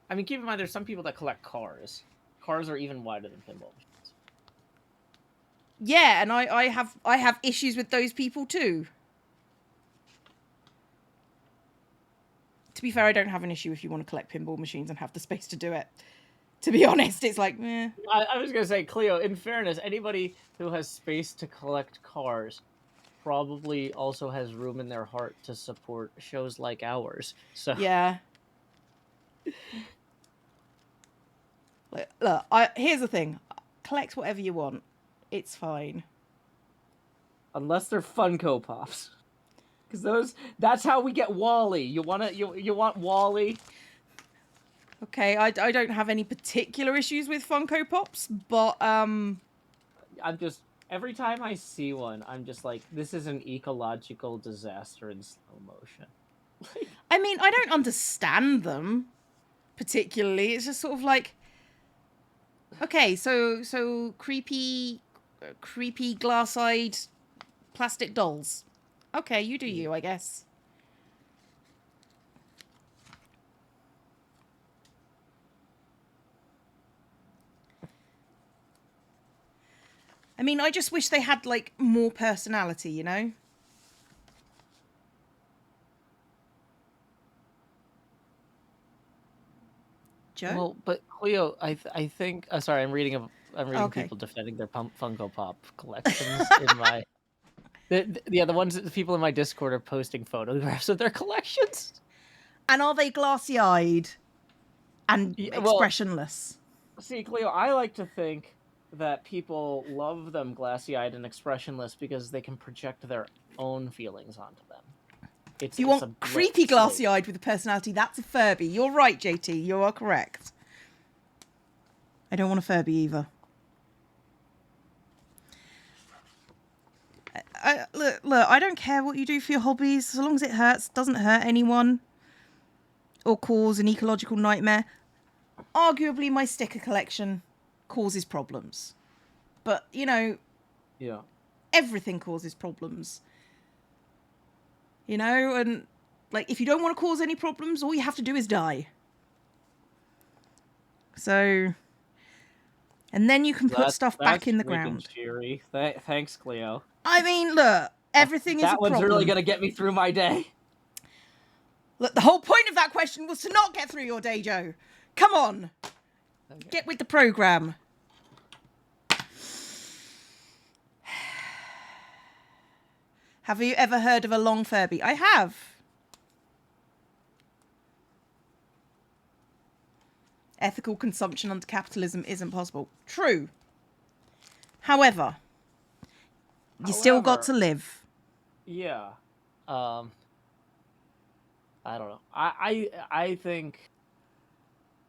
I mean, keep in mind, there's some people that collect cars. Cars are even wider than pinball machines. Yeah, and I have issues with those people too. To be fair, I don't have an issue if you want to collect pinball machines and have the space to do it. To be honest, it's like, eh. I was gonna say, Cleo, in fairness, anybody who has space to collect cars probably also has room in their heart to support shows like ours. So Yeah. Look, here's the thing. Collect whatever you want. It's fine. unless they're Funko Pops. Because that's how we get Wally. You want Wally? Okay, I don't have any particular issues with Funko Pops, but I'm just, every time I see one, I'm just like, this is an ecological disaster in slow motion. I mean, I don't understand them particularly. It's just sort of like, okay, so creepy glass-eyed plastic dolls. Okay, you do you, I guess. I mean, I just wish they had like more personality, you know? Joe? Well, but Cleo, I think. Sorry, I'm reading Okay. people defending their Funko Pop collections in my. The ones that the people in my Discord are posting photographs of their collections. And are they glassy-eyed and Yeah, well, expressionless? see, Cleo, I like to think that people love them glassy-eyed and expressionless because they can project their own feelings onto them. If you want creepy glassy-eyed with a personality, that's a Furby. You're right, JT. You are correct. I don't want a Furby either. Look, I don't care what you do for your hobbies, as long as it doesn't hurt anyone, or cause an ecological nightmare. Arguably, my sticker collection causes problems. But, you know, yeah, everything causes problems. You know, and like, if you don't want to cause any problems, all you have to do is die. So, and then you can put stuff back in the ground. Cheery. Thanks, Cleo. I mean, look, everything is a problem. That one's really going to get me through my day. Look, the whole point of that question was to not get through your day, Joe. Come on. Okay. Get with the program. Have you ever heard of a long Furby? I have. Ethical consumption under capitalism isn't possible. True. However, you still got to live. Yeah. I don't know. I think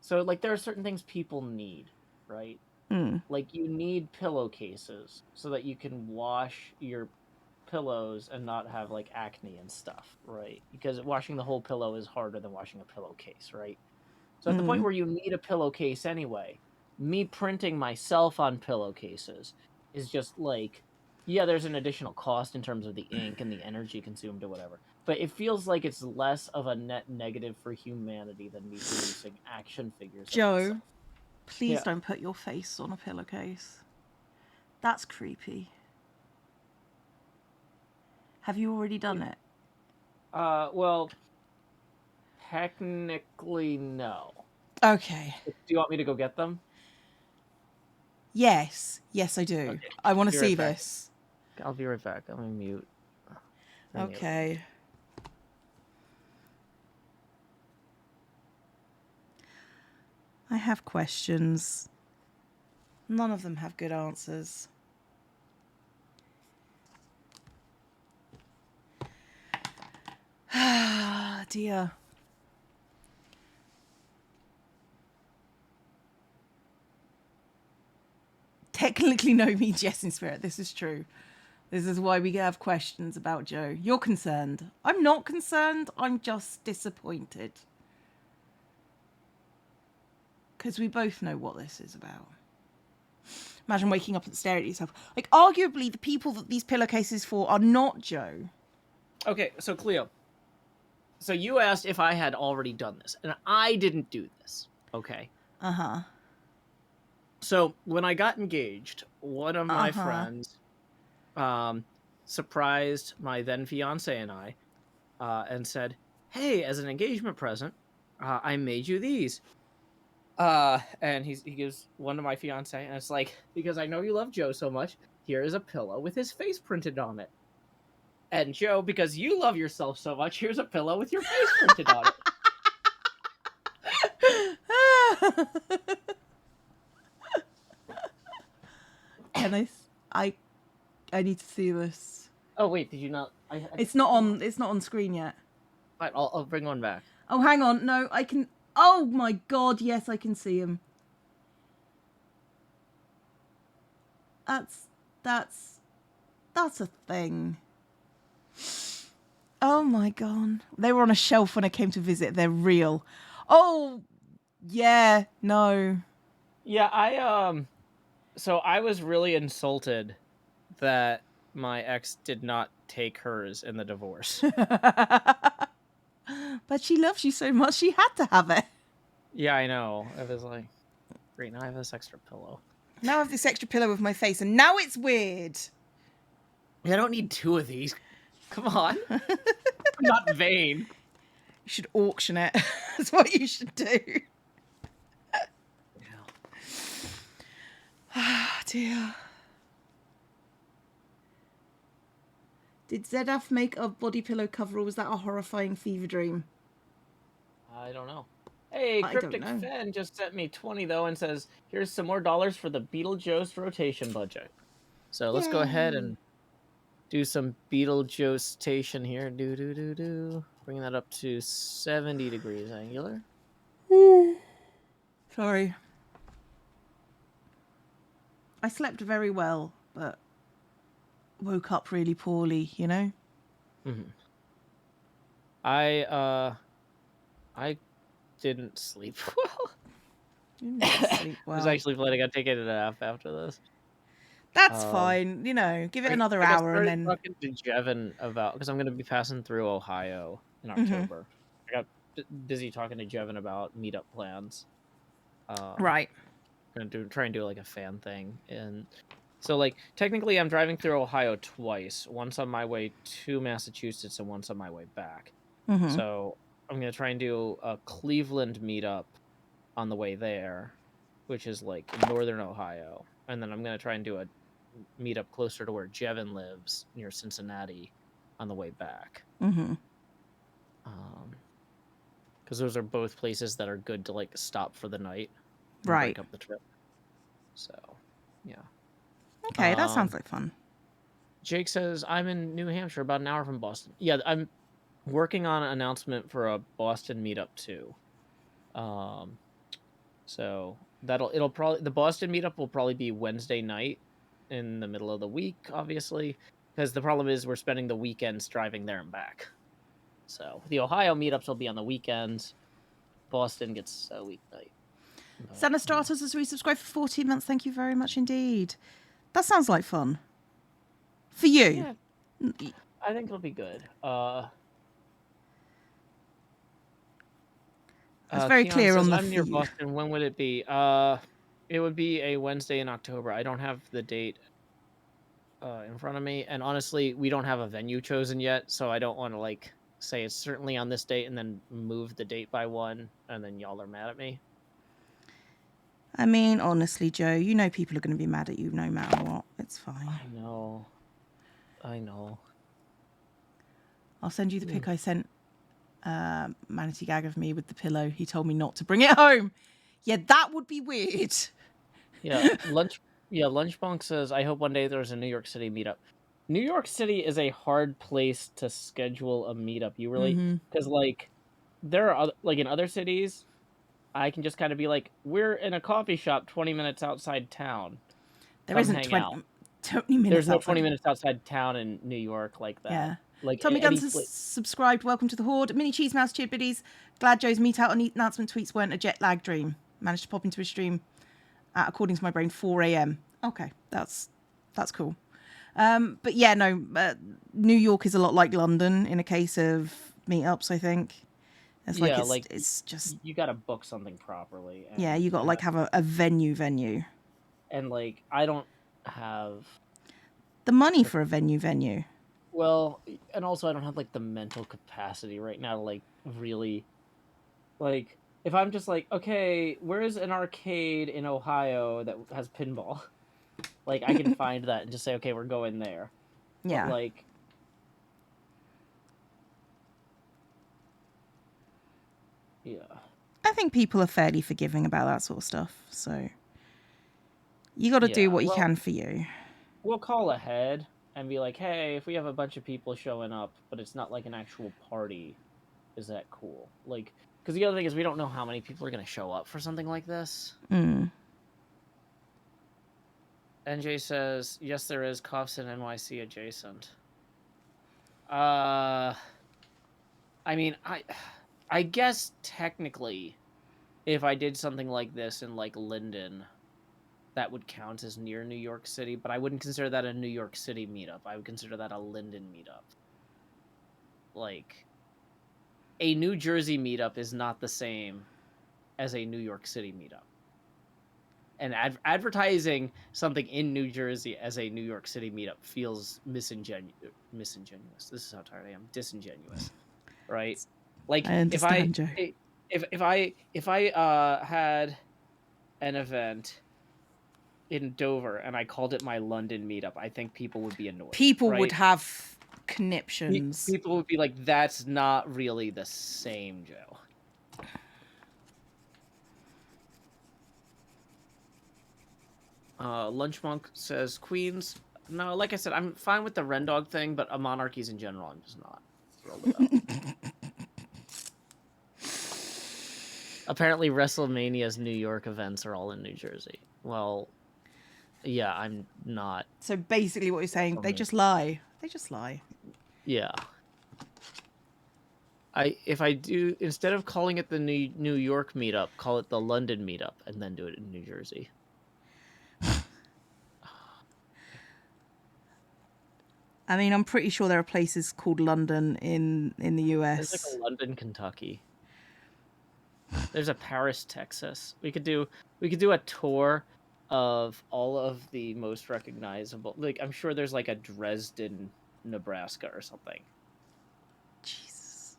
so. Like, there are certain things people need, right? Like, you need pillowcases so that you can wash your pillows and not have like acne and stuff, right? Because washing the whole pillow is harder than washing a pillowcase, right? So at the point where you need a pillowcase anyway, me printing myself on pillowcases is just like, yeah, there's an additional cost in terms of the ink and the energy consumed or whatever, but it feels like it's less of a net negative for humanity than me producing action figures. Joe, please don't put your face on a pillowcase. That's creepy. Have you already done it? Well, Technically, no. Okay. Do you want me to go get them? Yes. Yes, I do. Okay. I want to Be right see back. this. I'll be right back. Let me mute. Okay. I have questions. None of them have good answers. Ah, dear. Technically, no means yes in spirit. This is true. This is why we have questions about Joe. You're concerned. I'm not concerned. I'm just disappointed. Because we both know what this is about. Imagine waking up and staring at yourself. Like, arguably, the people that these pillowcases for are not Joe. Okay, so Cleo. So you asked if I had already done this, and I didn't do this. Okay. Uh-huh. So when I got engaged, one of my friends surprised my then fiance and I and said, "Hey, as an engagement present, I made you these." And he gives one to my fiance, and it's like, because I know you love Joe so much, here is a pillow with his face printed on it. And Joe, because you love yourself so much, here's a pillow with your face printed on it. Can I need to see this. Oh wait, did you not? It's not on. It's not on screen yet. Right, I'll bring one back. Oh, hang on. No, I can. Oh my god! Yes, I can see him. That's a thing. Oh my god! They were on a shelf when I came to visit. They're real. Oh, yeah. No. Yeah, so I was really insulted that my ex did not take hers in the divorce. But she loves you so much, she had to have it. Yeah, I know. It was like, great, now I have this extra pillow. Now I have this extra pillow with my face, and now it's weird. I don't need two of these. Come on. I'm not vain. You should auction it. That's what you should do. Ah, dear. Did ZF make a body pillow cover, or was that a horrifying fever dream? I don't know. Hey, Cryptic Fen just sent me 20 though and says, here's some more dollars for the Beetlejuice rotation budget. So let's go ahead and do some Beetlejuice station here. Bring that up to 70 degrees angular. Sorry. I slept very well, but woke up really poorly, you know? Mm-hmm. I didn't sleep well. You didn't sleep well. I was actually planning on taking a nap after this. That's fine. You know, give it another hour and then... talking to Jevin about... Because I'm going to be passing through Ohio in October. I got busy talking to Jevin about meetup plans. Right. I'm going to try and do like a fan thing. And so like, technically I'm driving through Ohio twice. Once on my way to Massachusetts and once on my way back. So I'm going to try and do a Cleveland meetup on the way there, which is like northern Ohio. And then I'm going to try and do a meetup closer to where Jevin lives near Cincinnati on the way back. Because those are both places that are good to like stop for the night and break up the trip. So, yeah. Okay, that sounds like fun. Jake says, I'm in New Hampshire, about an hour from Boston. Yeah, I'm working on an announcement for a Boston meetup too. So it'll probably, the Boston meetup will probably be Wednesday night in the middle of the week, obviously, because the problem is we're spending the weekends driving there and back. So the Ohio meetups will be on the weekends. Boston gets a weeknight. Santa Stratus has resubscribed for 14 months. Thank you very much indeed. That sounds like fun. For you. Yeah, I think it'll be good. It's very clear says, on the I'm near feed. Boston. When would it be? It would be a Wednesday in October. I don't have the date in front of me, and honestly, we don't have a venue chosen yet, so I don't want to like say it's certainly on this date and then move the date by one, and then y'all are mad at me? I mean, honestly, Joe, you know people are going to be mad at you no matter what. It's fine. I know. I'll send you the pic I sent Manatee Gag of me with the pillow. He told me not to bring it home. Yeah, that would be weird. Yeah, Lunchbonk says, I hope one day there's a New York City meetup. New York City is a hard place to schedule a meetup. You really, because like there are other, like in other cities, I can just kind of be like, we're in a coffee shop 20 minutes outside town. There Come isn't hang out. 20 minutes There's no outside. 20 minutes outside town in New York like that. Yeah. Like Tommy Guns has subscribed. Welcome to the Horde. Mini Cheese Mouse Cheer Biddies. Glad Joe's meet out and announcement tweets weren't a jet lag dream. Managed to pop into a stream at, according to my brain, 4 a.m. Okay, that's cool. But yeah, no, New York is a lot like London in a case of meetups, I think. It's it's just... You got to book something properly. And yeah, you got to like have a venue. And like, I don't have... the money for a venue. Well, and also I don't have like the mental capacity right now to like really... Like, if I'm just like, okay, where's an arcade in Ohio that has pinball? Like, I can find that and just say, okay, we're going there. Yeah. But, like... Yeah. I think people are fairly forgiving about that sort of stuff, so... you got to do what you can for you. We'll call ahead and be like, hey, if we have a bunch of people showing up, but it's not like an actual party, is that cool? Like... Because the other thing is we don't know how many people are going to show up for something like this. NJ says, yes, there is Coffs in NYC adjacent. I mean, I guess technically, if I did something like this in, like, Linden, that would count as near New York City, but I wouldn't consider that a New York City meetup. I would consider that a Linden meetup. Like... a New Jersey meetup is not the same as a New York City meetup. And advertising something in New Jersey as a New York City meetup feels disingenuous. This is how tired I am. Disingenuous, right? Like, I understand, Joe. if I had an event in Dover and I called it my London meetup, I think people would be annoyed. People would have conniptions. People would be like, that's not really the same, Joe. Lunchmonk says, Queens. No, like I said, I'm fine with the Rendog thing, but monarchies in general, I'm just not thrilled about. Apparently, WrestleMania's New York events are all in New Jersey. Well, yeah, I'm not. So basically what you're saying, they just lie. They just lie. Yeah. If I do, instead of calling it the New York meetup, call it the London meetup, and then do it in New Jersey. I mean, I'm pretty sure there are places called London in the US. There's like a London, Kentucky. There's a Paris, Texas. We could do a tour of all of the most recognizable. Like, I'm sure there's like a Dresden, Nebraska or something. Jesus.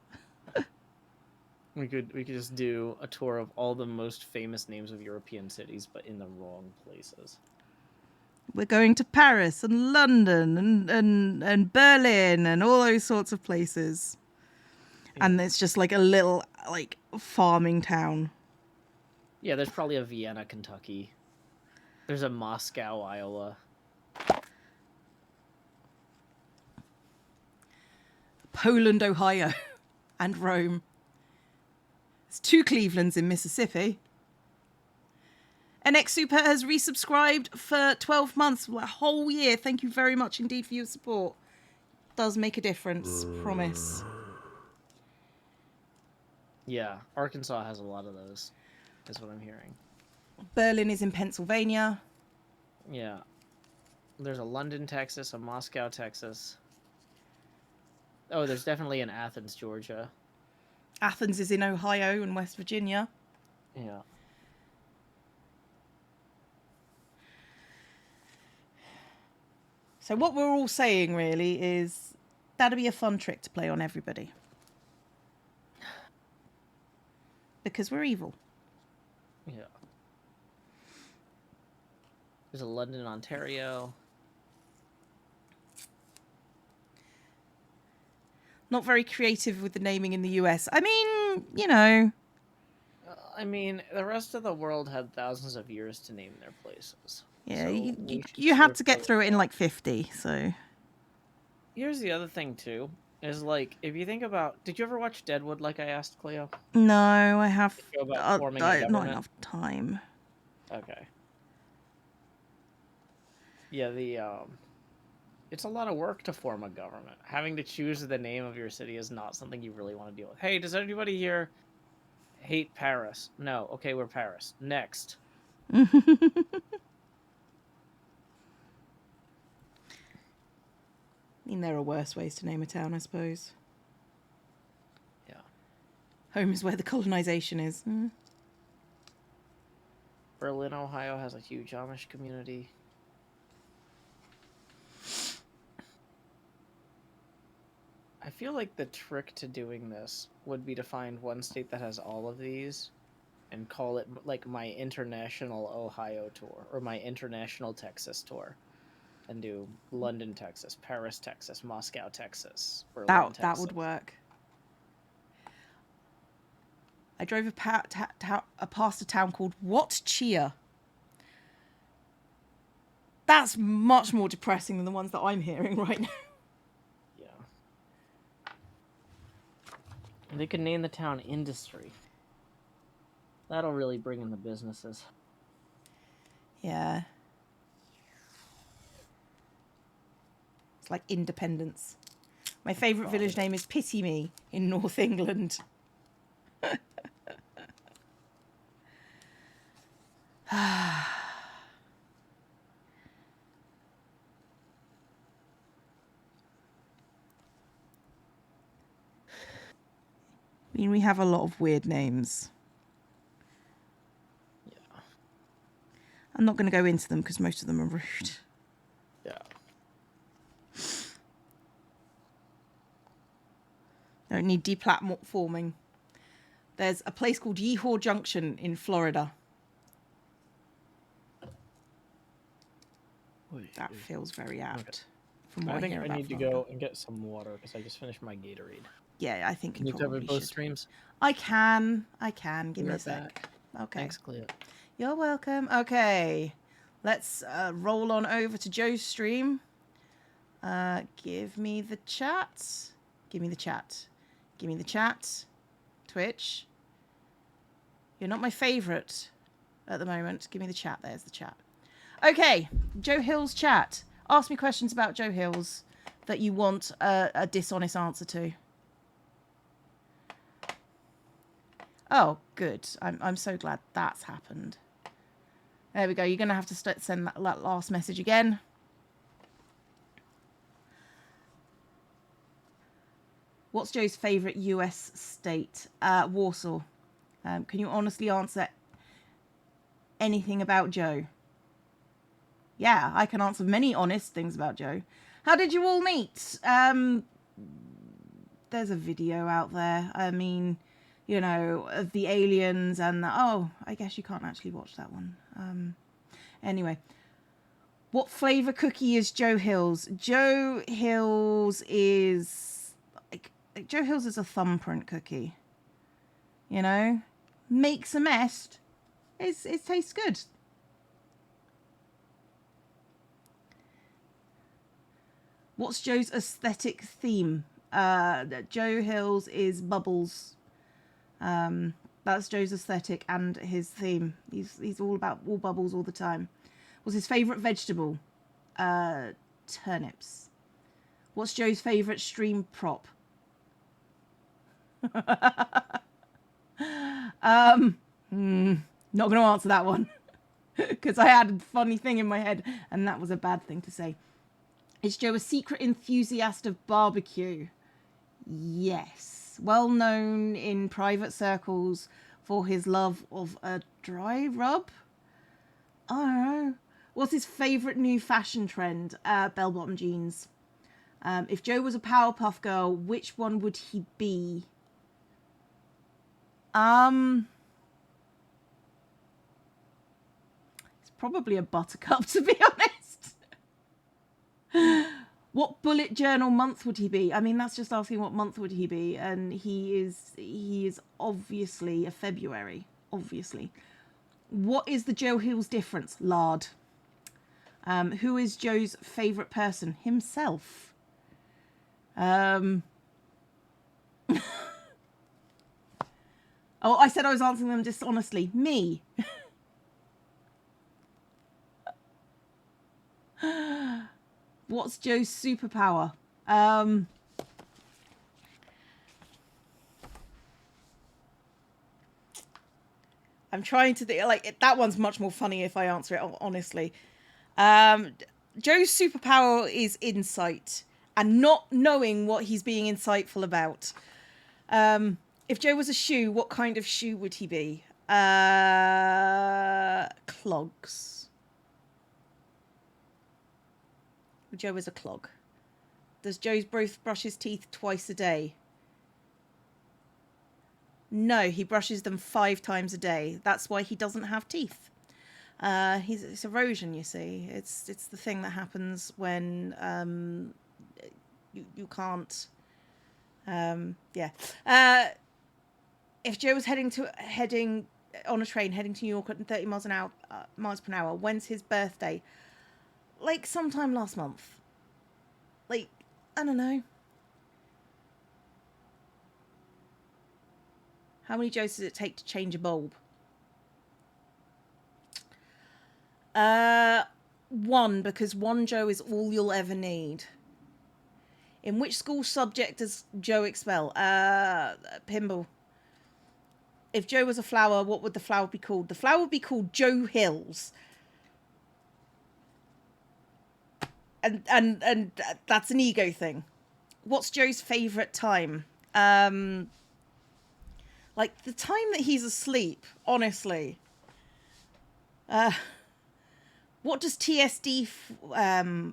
We could just do a tour of all the most famous names of European cities, but in the wrong places. We're going to Paris and London and Berlin and all those sorts of places. Yeah. And it's just like a little like farming town. Yeah, there's probably a Vienna, Kentucky. There's a Moscow, Iowa. Poland, Ohio, and Rome. There's 2 Clevelands in Mississippi. NX Super has resubscribed for 12 months, a whole year. Thank you very much indeed for your support. Does make a difference, promise. Yeah, Arkansas has a lot of those, is what I'm hearing. Berlin is in Pennsylvania. Yeah. There's a London, Texas, a Moscow, Texas. Oh, there's definitely an Athens, Georgia. Athens is in Ohio and West Virginia. Yeah. So what we're all saying really is that'd be a fun trick to play on everybody. Because we're evil. Yeah. There's a London, Ontario. Not very creative with the naming in the US. I mean, you know. I mean, the rest of the world had thousands of years to name their places. Yeah, So you had to get through it in like 50, so. Here's the other thing, too. Is like, if you think about... Did you ever watch Deadwood, like I asked Cleo? No, I have About forming a not government? enough time. Okay. Yeah, it's a lot of work to form a government. Having to choose the name of your city is not something you really want to deal with. Hey, does anybody here hate Paris? No. Okay, we're Paris. Next. I mean, there are worse ways to name a town, I suppose. Yeah. Home is where the colonization is. Berlin, Ohio has a huge Amish community. I feel like the trick to doing this would be to find one state that has all of these and call it like my international Ohio tour or my international Texas tour and do London, Texas, Paris, Texas, Moscow, Texas, Berlin, Texas. That would work. I drove past a town called What Cheer. That's much more depressing than the ones that I'm hearing right now. Yeah. They could name the town Industry. That'll really bring in the businesses. Yeah. It's like Independence. My favourite village name is Pity Me in North England. I mean, we have a lot of weird names. Yeah. I'm not going to go into them because most of them are rude. Yeah. Don't need deplatforming. There's a place called Yeehaw Junction in Florida. That feels very apt. Okay. From what I think I need to go and get some water because I just finished my Gatorade. Yeah, I think you probably both should. Streams? I can. Give me a sec. Okay. Thanks, Cleo. You're welcome. Okay. Let's roll on over to Joe's stream. Give me the chat. Give me the chat. Give me the chat. Twitch. You're not my favourite at the moment. Give me the chat. There's the chat. Okay. JoeHills chat. Ask me questions about JoeHills that you want a dishonest answer to. Oh, good. I'm so glad that's happened. There we go. You're going to have to send that last message again. What's Joe's favourite US state? Warsaw. Can you honestly answer anything about Joe? Yeah, I can answer many honest things about Joe. How did you all meet? There's a video out there. I mean, you know, of the aliens and oh, I guess you can't actually watch that one. Anyway, what flavour cookie is JoeHills? JoeHills is like JoeHills is a thumbprint cookie. You know, makes a mess. It tastes good. What's Joe's aesthetic theme? JoeHills is bubbles. That's Joe's aesthetic and his theme. He's all about all bubbles all the time. What's his favourite vegetable? Turnips. What's Joe's favourite stream prop? Not going to answer that one because I had a funny thing in my head and that was a bad thing to say. Is Joe a secret enthusiast of barbecue? Yes. Well known in private circles for his love of a dry rub. I don't know. What's his favourite new fashion trend? Bell-bottom jeans. If Joe was a Powerpuff Girl, which one would he be? It's probably a buttercup, to be honest. What bullet journal month would he be? I mean, that's just asking what month would he be, and he is obviously a February. Obviously. What is the JoeHills difference? Lard. Who is Joe's favourite person? Himself. Oh, I said I was answering them dishonestly. Me. What's Joe's superpower? I'm trying to think, like, that one's much more funny if I answer it honestly. Joe's superpower is insight and not knowing what he's being insightful about. If Joe was a shoe, what kind of shoe would he be? Clogs. Joe is a clog. Does Joe both brush his teeth twice a day? No, he brushes them 5 times a day. That's why he doesn't have teeth. It's erosion, you see. It's the thing that happens when you can't. Yeah. If Joe was heading on a train heading to New York at 30 miles per hour, when's his birthday? Like sometime last month. Like, I don't know. How many Joes does it take to change a bulb? 1, because 1 Joe is all you'll ever need. In which school subject does Joe excel? Pinball. If Joe was a flower, what would the flower be called? The flower would be called JoeHills. And that's an ego thing. What's Joe's favourite time? Like, the time that he's asleep, honestly. What does TSD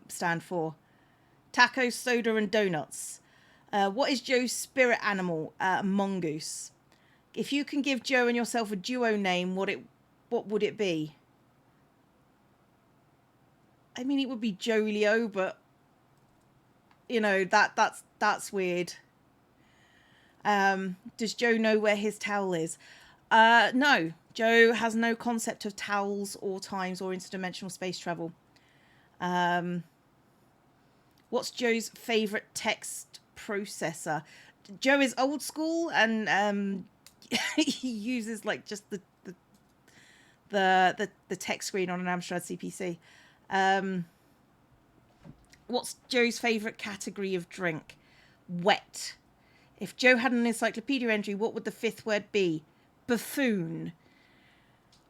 stand for? Tacos, soda, and donuts. What is Joe's spirit animal? Mongoose. If you can give Joe and yourself a duo name, what would it be? I mean, it would be Jolio, but you know, that's weird. Does Joe know where his towel is? No. Joe has no concept of towels or times or interdimensional space travel. What's Joe's favourite text processor? Joe is old school and he uses like just the text screen on an Amstrad CPC. What's Joe's favourite category of drink? Wet. If Joe had an encyclopedia entry, what would the 5th word be? Buffoon.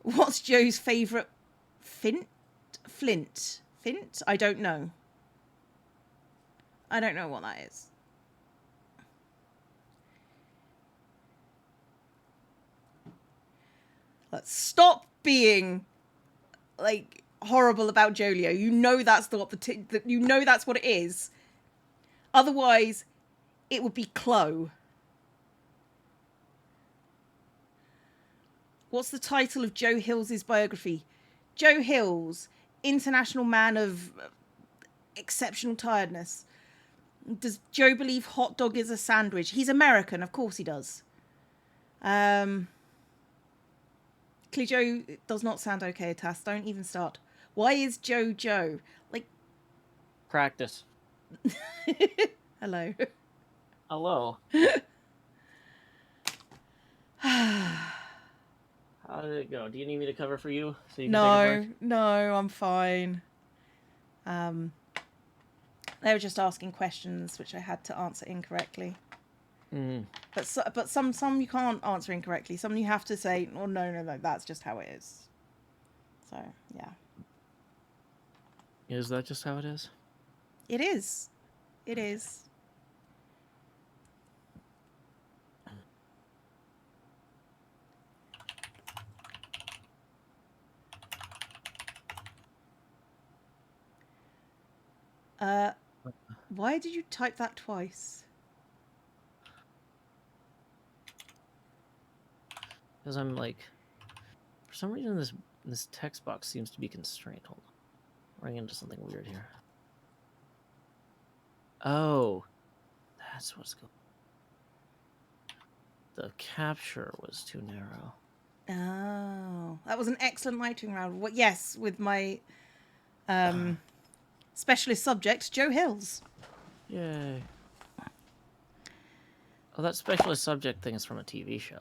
What's Joe's favourite Flint? I don't know. I don't know what that is. Let's stop being like horrible about Jolio. You know that's you know that's what it is. Otherwise, it would be Chloe. What's the title of Joe Hills' biography? Joe Hills, international man of exceptional tiredness. Does Joe believe hot dog is a sandwich? He's American, of course he does. Clearly Joe does not sound okay, Tass. Don't even start. Why is Joe Joe? Like, practice. Hello. Hello. How did it go? Do you need me to cover for you so you can take a break? No, I'm fine. They were just asking questions which I had to answer incorrectly. But some you can't answer incorrectly. Some you have to say, "Oh no, that's just how it is." So yeah. Is that just how it is? It is. It is. Why did you type that twice? Because I'm like, for some reason this text box seems to be constrained. Hold on. Running into something weird here. Oh, that's what's going on. The capture was too narrow. Oh, that was an excellent lightning round. What? Yes, with my specialist subject, JoeHills. Yay. Oh, that specialist subject thing is from a TV show.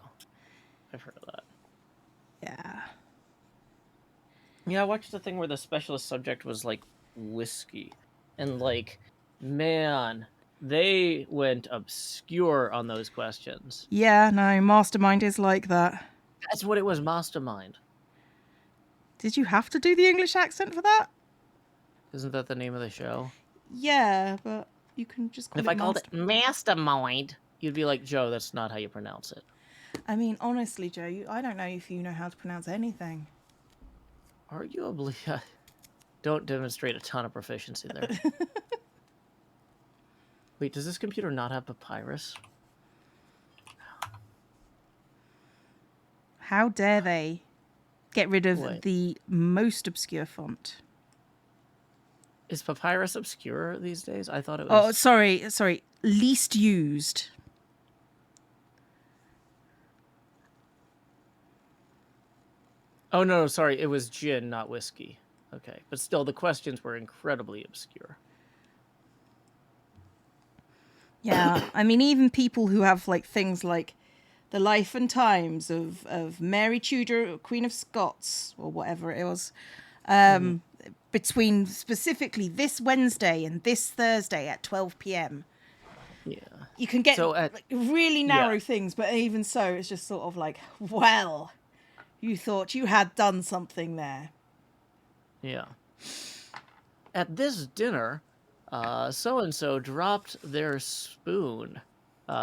I've heard of that. Yeah. Yeah, I watched the thing where the specialist subject was like whiskey. And like, man, they went obscure on those questions. Yeah, no, Mastermind is like that. That's what it was, Mastermind. Did you have to do the English accent for that? Isn't that the name of the show? Yeah, but you can just call If it I called it Mastermind, you'd be like, Joe, that's not how you pronounce it. I mean, honestly, Joe, I don't know if you know how to pronounce anything. Arguably, I don't demonstrate a ton of proficiency there. Wait, does this computer not have Papyrus? How dare they get rid of What? the most obscure font? Is Papyrus obscure these days? I thought it Oh, was... sorry. Least used. Oh, no, sorry. It was gin, not whiskey. Okay. But still, the questions were incredibly obscure. Yeah, I mean, even people who have like things like the life and times of Mary Tudor, Queen of Scots, or whatever it was, between specifically this Wednesday and this Thursday at 12 p.m. Yeah. You can get So like, really narrow things, but even so, it's just sort of like, well, you thought you had done something there. Yeah. At this dinner, so-and-so dropped their spoon,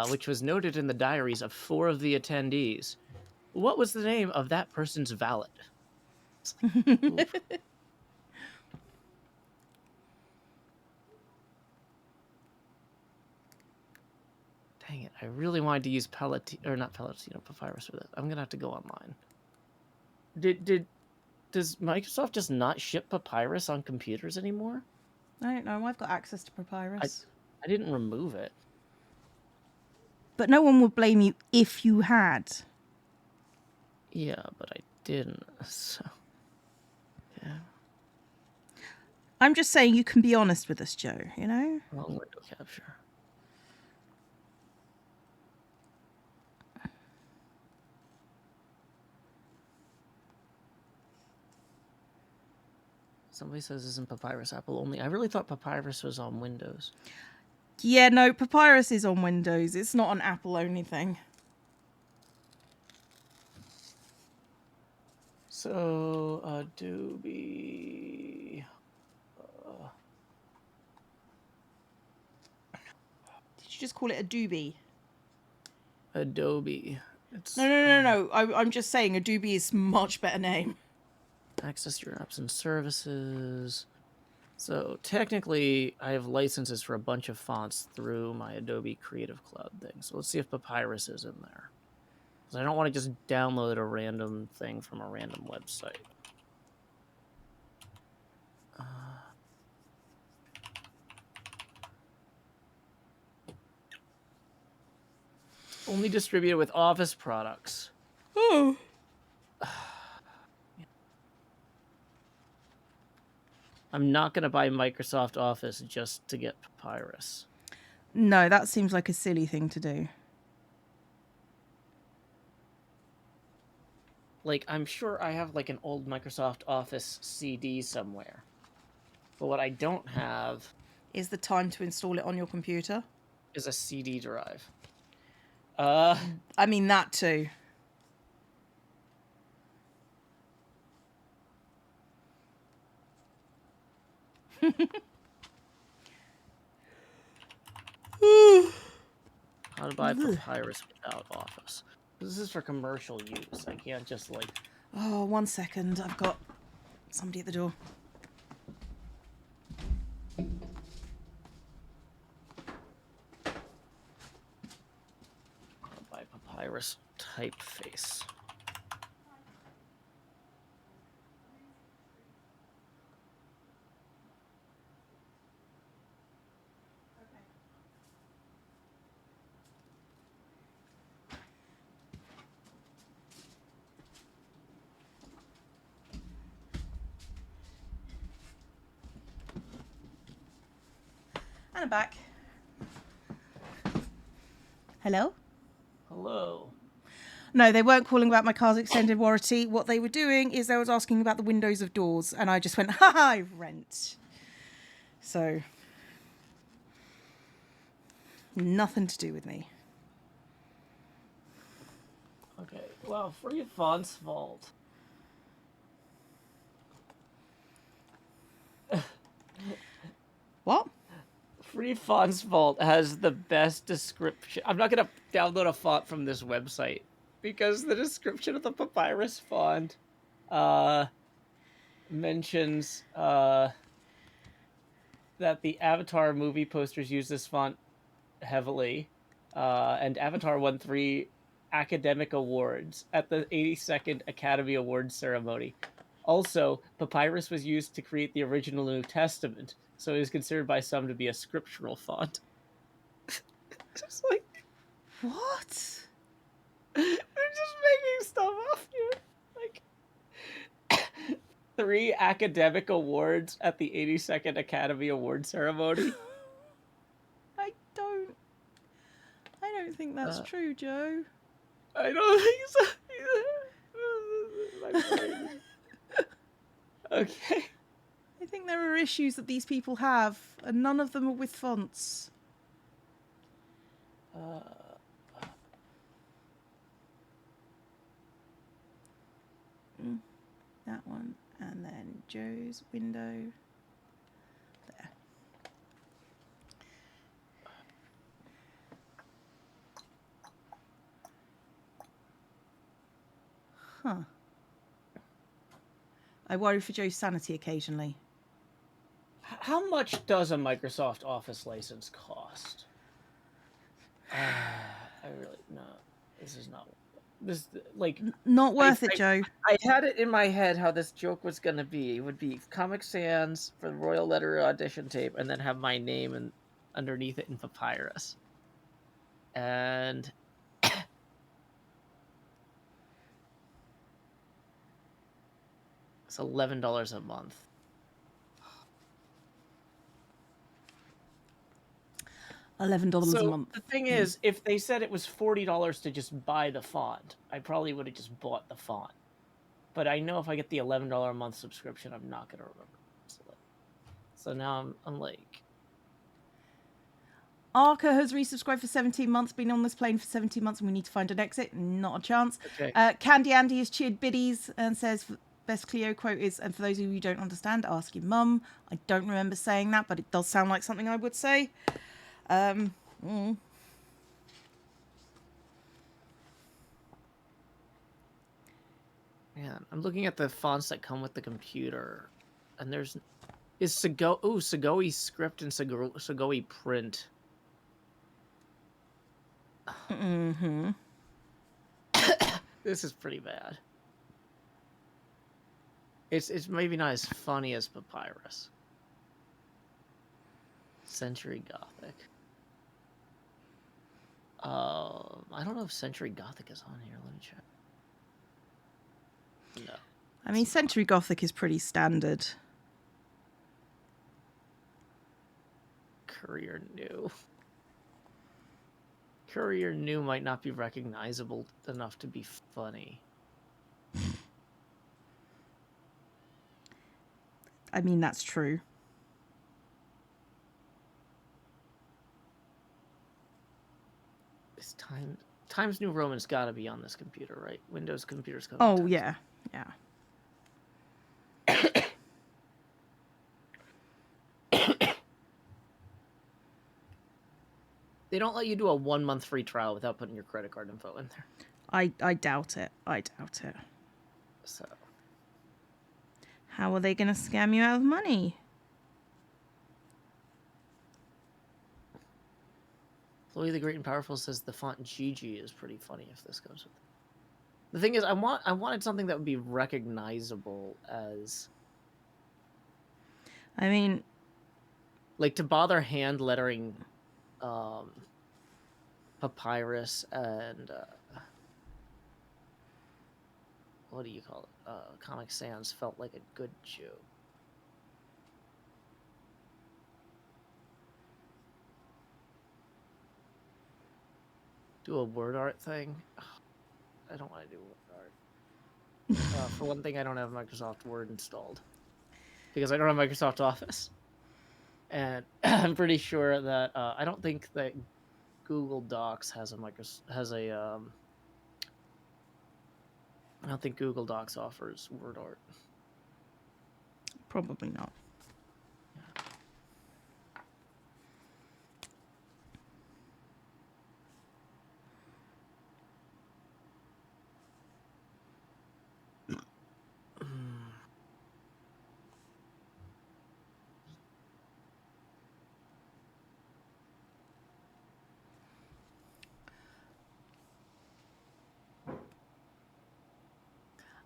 which was noted in the diaries of 4 of the attendees. What was the name of that person's valet? Dang it, I really wanted to use Papyrus for this. I'm gonna have to go online. Does Microsoft just not ship Papyrus on computers anymore? I don't know. I've got access to Papyrus. I didn't remove it. But no one would blame you if you had. Yeah, but I didn't. So, yeah. I'm just saying you can be honest with us, Joe, you know? Wrong window capture. Somebody says isn't Papyrus Apple only. I really thought Papyrus was on Windows. Yeah, no, Papyrus is on Windows. It's not an Apple only thing. So, Adobe... Did you just call it Adobe? Adobe. It's, No. I'm just saying Adobe is a much better name. Access your apps and services. So technically, I have licenses for a bunch of fonts through my Adobe Creative Cloud thing. So let's see if Papyrus is in there. Because I don't want to just download a random thing from a random website. Only distributed with Office products. Oh. I'm not going to buy Microsoft Office just to get Papyrus. No, that seems like a silly thing to do. Like, I'm sure I have, like, an old Microsoft Office CD somewhere. But what I don't have... is the time to install it on your computer? Is a CD drive. I mean, that too. How to buy Papyrus without Office. This is for commercial use. I can't just, like... Oh, 1 second. I've got somebody at the door. Buy Papyrus typeface. And I'm back. Hello? Hello. No, they weren't calling about my car's extended warranty. What they were doing is they was asking about the windows of doors, and I just went, ha ha, rent. So, nothing to do with me. Okay, well, free font's fault. What? Free Font's Vault has the best description. I'm not going to download a font from this website because the description of the papyrus font mentions that the Avatar movie posters use this font heavily, and Avatar won 3 academic awards at the 82nd Academy Awards ceremony. Also, papyrus was used to create the original New Testament, so it is considered by some to be a scriptural font. Just like, What? they're just making stuff up here. Like, 3 academic awards at the 82nd Academy Award ceremony. I don't think that's true, Joe. I don't think so. My brain. Okay. I think there are issues that these people have, and none of them are with fonts. That one, and then Joe's window. There. Huh. I worry for Joe's sanity occasionally. How much does a Microsoft Office license cost? I really no. This is not. This like not worth it, Joe. I had it in my head how this joke was gonna be. It would be Comic Sans for the Royal Letter audition tape, and then have my name and underneath it in papyrus. And it's $11 a month. $11 a month. The thing is, if they said it was $40 to just buy the font, I probably would have just bought the font. But I know if I get the $11 a month subscription, I'm not gonna remember. So now I'm like, Arca has resubscribed for 17 months, been on this plane for 17 months, and we need to find an exit. Not a chance. okay. Candy Andy has cheered biddies and says best Cleo quote is, and for those of you who don't understand, ask your mum. I don't remember saying that, but it does sound like something I would say. Yeah, I'm looking at the fonts that come with the computer, and there's Segoe script and Segoe print. Mm-hmm. This is pretty bad. It's maybe not as funny as Papyrus. Century Gothic. I don't know if Century Gothic is on here. Let me check. No. I mean, Century Gothic is pretty standard. Courier New. Courier New might not be recognizable enough to be funny. I mean, that's true. This Times New Roman's got to be on this computer, right? Windows computers. Oh, yeah. Yeah. They don't let you do a 1-month free trial without putting your credit card info in there. I doubt it. I doubt it. So, how are they going to scam you out of money? Chloe the Great and Powerful says the font Gigi is pretty funny if this goes with it. The thing is, I wanted something that would be recognizable as... I mean... like, to bother hand lettering Papyrus and... what do you call it? Comic Sans felt like a good joke. do a word art thing. Ugh, I don't want to do word art. For one thing, I don't have Microsoft Word installed because I don't have Microsoft Office, and I'm pretty sure that I don't think that Google Docs has a I don't think Google Docs offers word art. Probably not.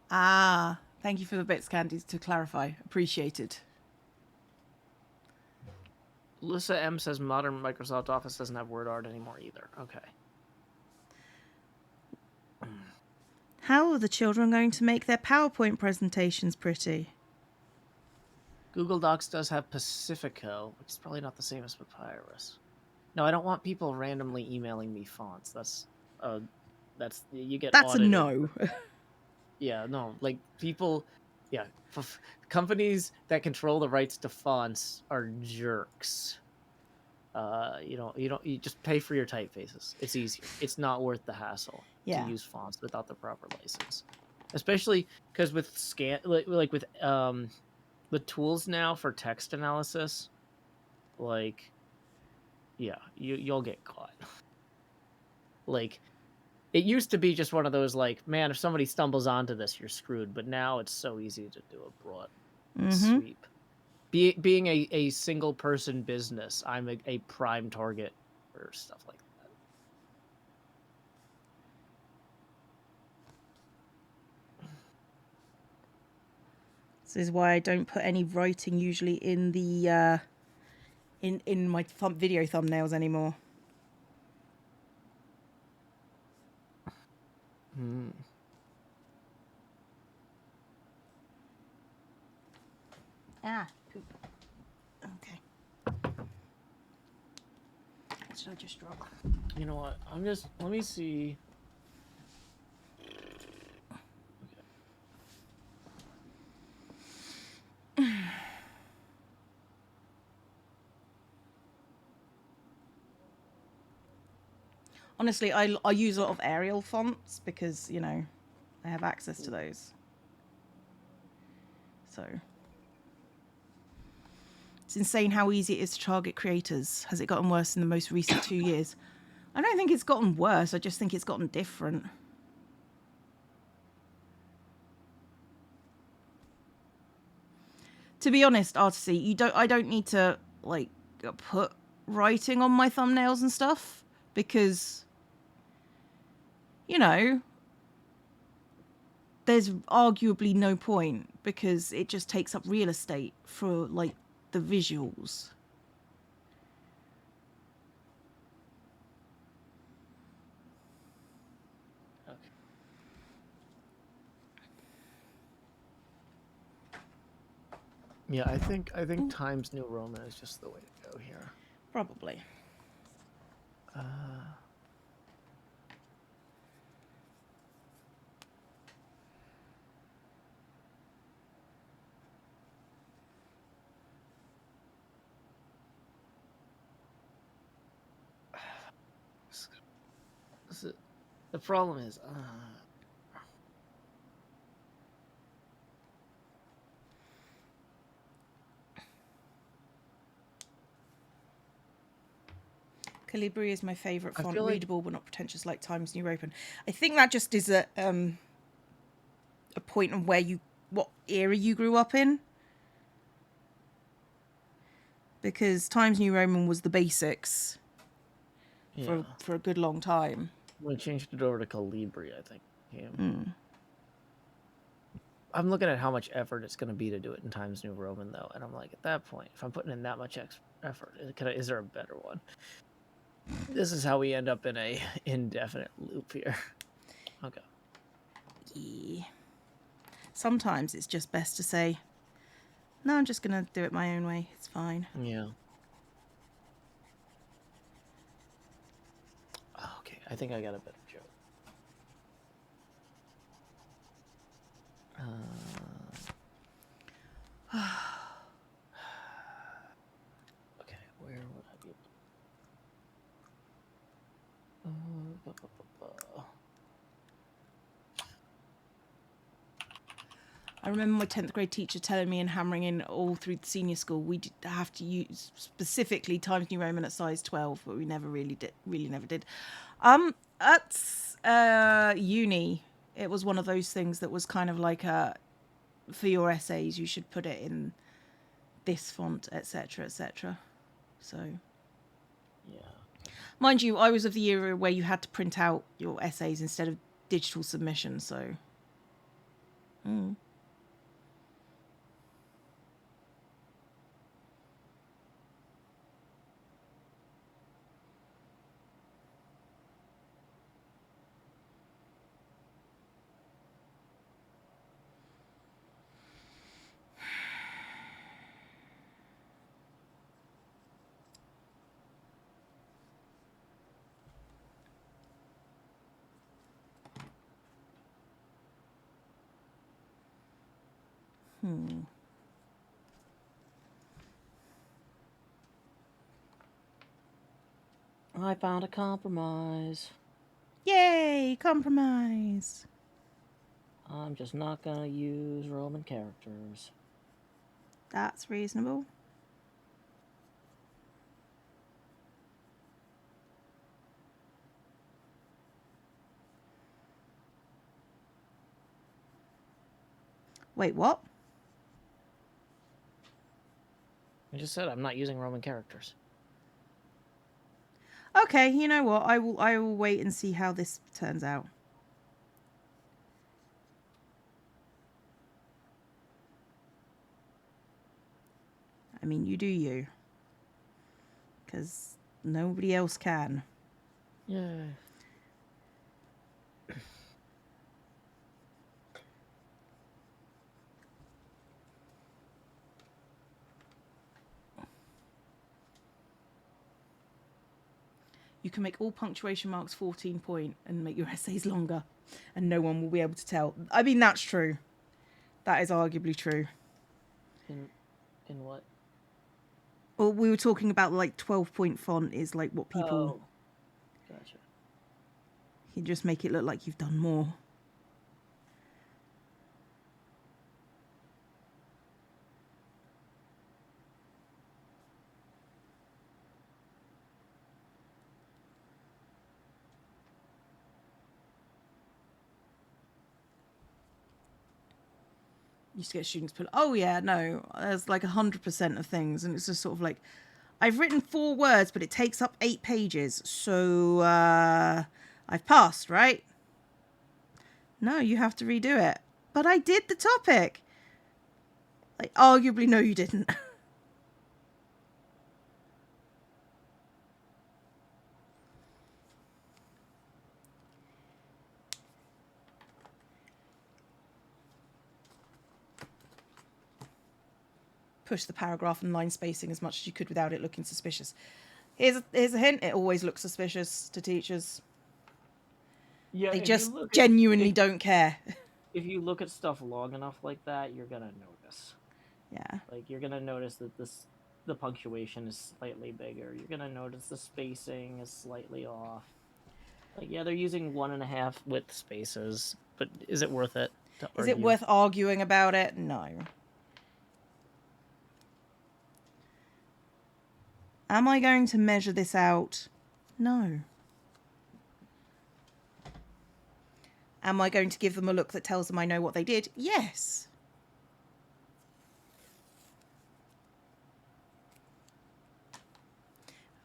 Ah, thank you for the bits, Candy, to clarify. Appreciated. Lisa M says modern Microsoft Office doesn't have word art anymore either. Okay. How are the children going to make their PowerPoint presentations pretty? Google Docs does have Pacifico, which is probably not the same as Papyrus. No, I don't want people randomly emailing me fonts. That's you get That's audited. a no. Yeah, no, like people, yeah, companies that control the rights to fonts are jerks. You just pay for your typefaces. It's easier. It's not worth the hassle to use fonts without the proper license, especially because with like with the tools now for text analysis, like, yeah, you'll get caught. Like, it used to be just one of those, like, man, if somebody stumbles onto this, you're screwed. But now it's so easy to do a broad sweep. Being a single person business, I'm a prime target for stuff like that. This is why I don't put any writing usually in the in my video thumbnails anymore. Ah, poop. Okay. What should I just drop? You know what? Let me see. Okay. Honestly, I use a lot of Arial fonts because, you know, I have access to those. So it's insane how easy it is to target creators. Has it gotten worse in the most recent 2 years? I don't think it's gotten worse. I just think it's gotten different. To be honest, Artisy, I don't need to like put writing on my thumbnails and stuff because, you know, there's arguably no point because it just takes up real estate for like the visuals. Okay. Yeah, I think Times New Roman is just the way to go here. Probably. The problem is, Calibri is my favourite font, like... readable but not pretentious like Times New Roman. I think that just is a point on what era you grew up in. Because Times New Roman was the basics for a good long time. We changed it over to Calibri, I think. I'm looking at how much effort it's going to be to do it in Times New Roman, though, and I'm like, at that point, if I'm putting in that much effort, is there a better one? This is how we end up in a indefinite loop here. Okay. Yeah. Sometimes it's just best to say, no, I'm just going to do it my own way. It's fine. Yeah. Okay. I think I got a better joke. Okay, where would I be? I remember my 10th grade teacher telling me and hammering in all through the senior school we did have to use specifically Times New Roman at size 12, but we never really did. At uni, it was one of those things that was kind of like for your essays, you should put it in this font, etc., etc. So, Yeah. mind you, I was of the era where you had to print out your essays instead of digital submission. So, I found a compromise. yay, compromise. I'm just not gonna use Roman characters. That's reasonable. Wait, what? I just said I'm not using Roman characters. Okay, you know what? I will wait and see how this turns out. I mean, you do you. Because nobody else can. Yay. You can make all punctuation marks 14 point and make your essays longer, and no one will be able to tell. I mean, that's true. That is arguably true. In what? Well, we were talking about like 12-point font is like what people. Oh, gotcha. You just make it look like you've done more. Used to get students put, oh yeah, no, there's like 100% of things, and it's just sort of like, I've written 4 words, but it takes up 8 pages, so I've passed, right? No, you have to redo it. But I did the topic. Like, arguably, no, you didn't. Push the paragraph and line spacing as much as you could without it looking suspicious. Here's a hint. It always looks suspicious to teachers. Yeah, They just genuinely don't care. If you look at stuff long enough like that, you're gonna notice. Yeah. Like, you're gonna notice that the punctuation is slightly bigger. You're gonna notice the spacing is slightly off. Like, yeah, they're using 1.5 width spaces, but is it worth it to argue? Is it worth arguing about it? No. Am I going to measure this out? No. Am I going to give them a look that tells them I know what they did? Yes.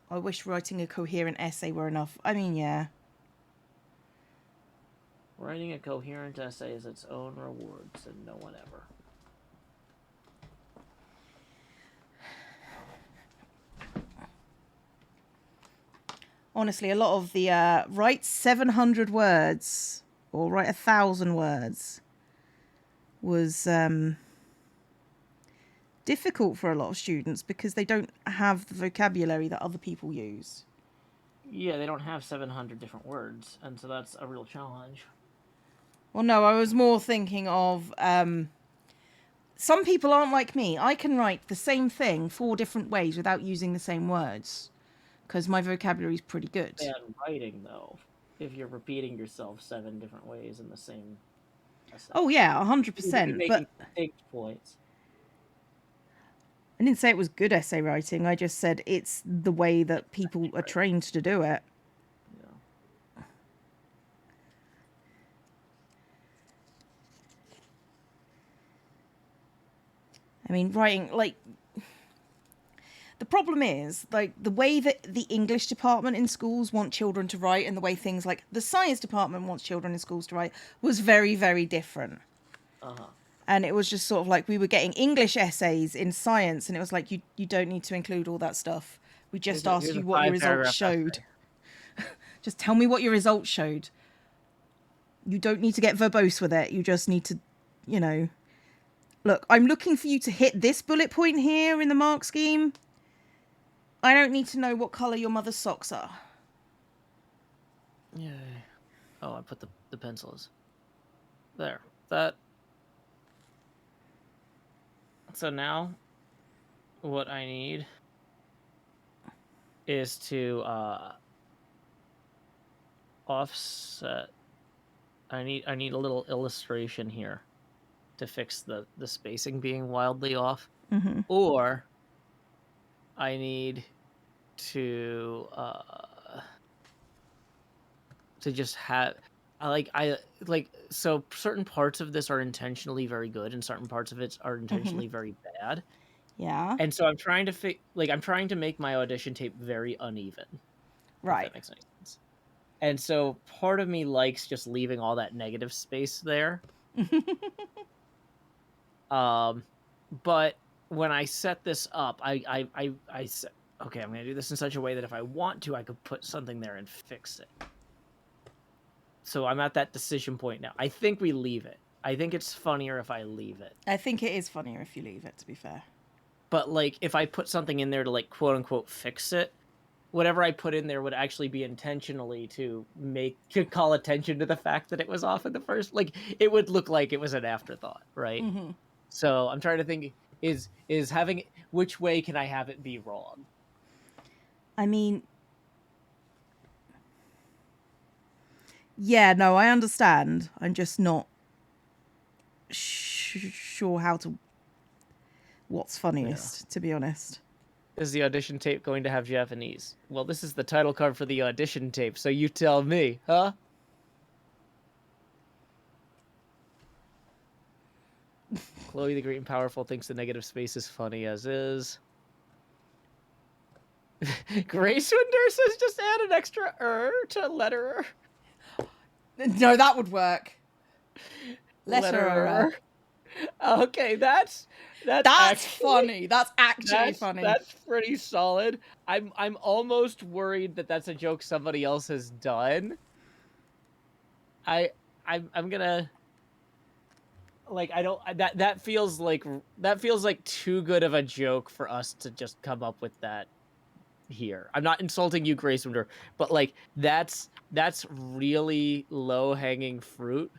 I wish writing a coherent essay were enough. I mean, yeah. Writing a coherent essay is its own reward, said no one ever. Honestly, a lot of the write 700 words or write 1,000 words was difficult for a lot of students because they don't have the vocabulary that other people use. Yeah, they don't have 700 different words, and so that's a real challenge. Well, no, I was more thinking of some people aren't like me. I can write the same thing 4 different ways without using the same words because my vocabulary is pretty good. Bad writing, though, if you're repeating yourself 7 different ways in the same essay. Oh yeah, You could be 100%. making But distinct points. I didn't say it was good essay writing. I just said it's the way that people are trained to do it. Yeah. I mean, writing, like, the problem is, like, the way that the English department in schools want children to write and the way things like the science department wants children in schools to write was very, very different. Uh-huh. And it was just sort of like we were getting English essays in science, and it was like, you don't need to include all that stuff. We just asked you what your results showed. Just tell me what your results showed. You don't need to get verbose with it. You just need to, you know, look, I'm looking for you to hit this bullet point here in the mark scheme. I don't need to know what colour your mother's socks are. Yay. Oh, I put the pencils. There. That. So now, what I need is to offset. I need a little illustration here to fix the spacing being wildly off. Mm-hmm. Or I need to just have I like so certain parts of this are intentionally very good and certain parts of it are intentionally very bad. Yeah. And so I'm trying to I'm trying to make my audition tape very uneven. Right. If that makes any sense. And so part of me likes just leaving all that negative space there. But when I set this up, I said, okay, I'm going to do this in such a way that if I want to, I could put something there and fix it. So I'm at that decision point now. I think we leave it. I think it's funnier if I leave it. I think it is funnier if you leave it, to be fair. But, like, if I put something in there to, like, quote-unquote fix it, whatever I put in there would actually be intentionally to call attention to the fact that it was off in the first. Like, it would look like it was an afterthought, right? Mm-hmm. So I'm trying to think, is having, which way can I have it be wrong? I mean, yeah, no, I understand. I'm just not sure how to. What's funniest, to be honest. Is the audition tape going to have Japanese? Well, this is the title card for the audition tape, so you tell me, huh? Chloe the Great and Powerful thinks the negative space is funny as is. Grace Winder says just add an extra to letterer. No, that would work. Letterer. Okay, that's actually funny. That's actually funny. That's pretty solid. I'm almost worried that that's a joke somebody else has done. I'm gonna like I don't that feels like too good of a joke for us to just come up with that here. I'm not insulting you, Grace Winder, but like that's really low-hanging fruit.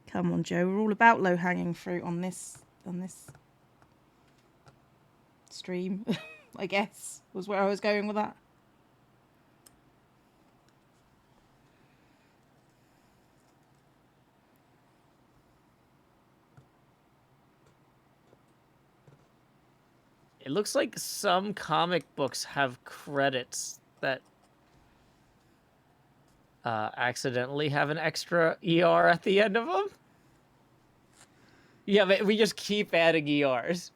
Come on, Joe. We're all about low-hanging fruit on this stream. I guess was where I was going with that. It looks like some comic books have credits that accidentally have an extra ER at the end of them. Yeah, but we just keep adding ERs.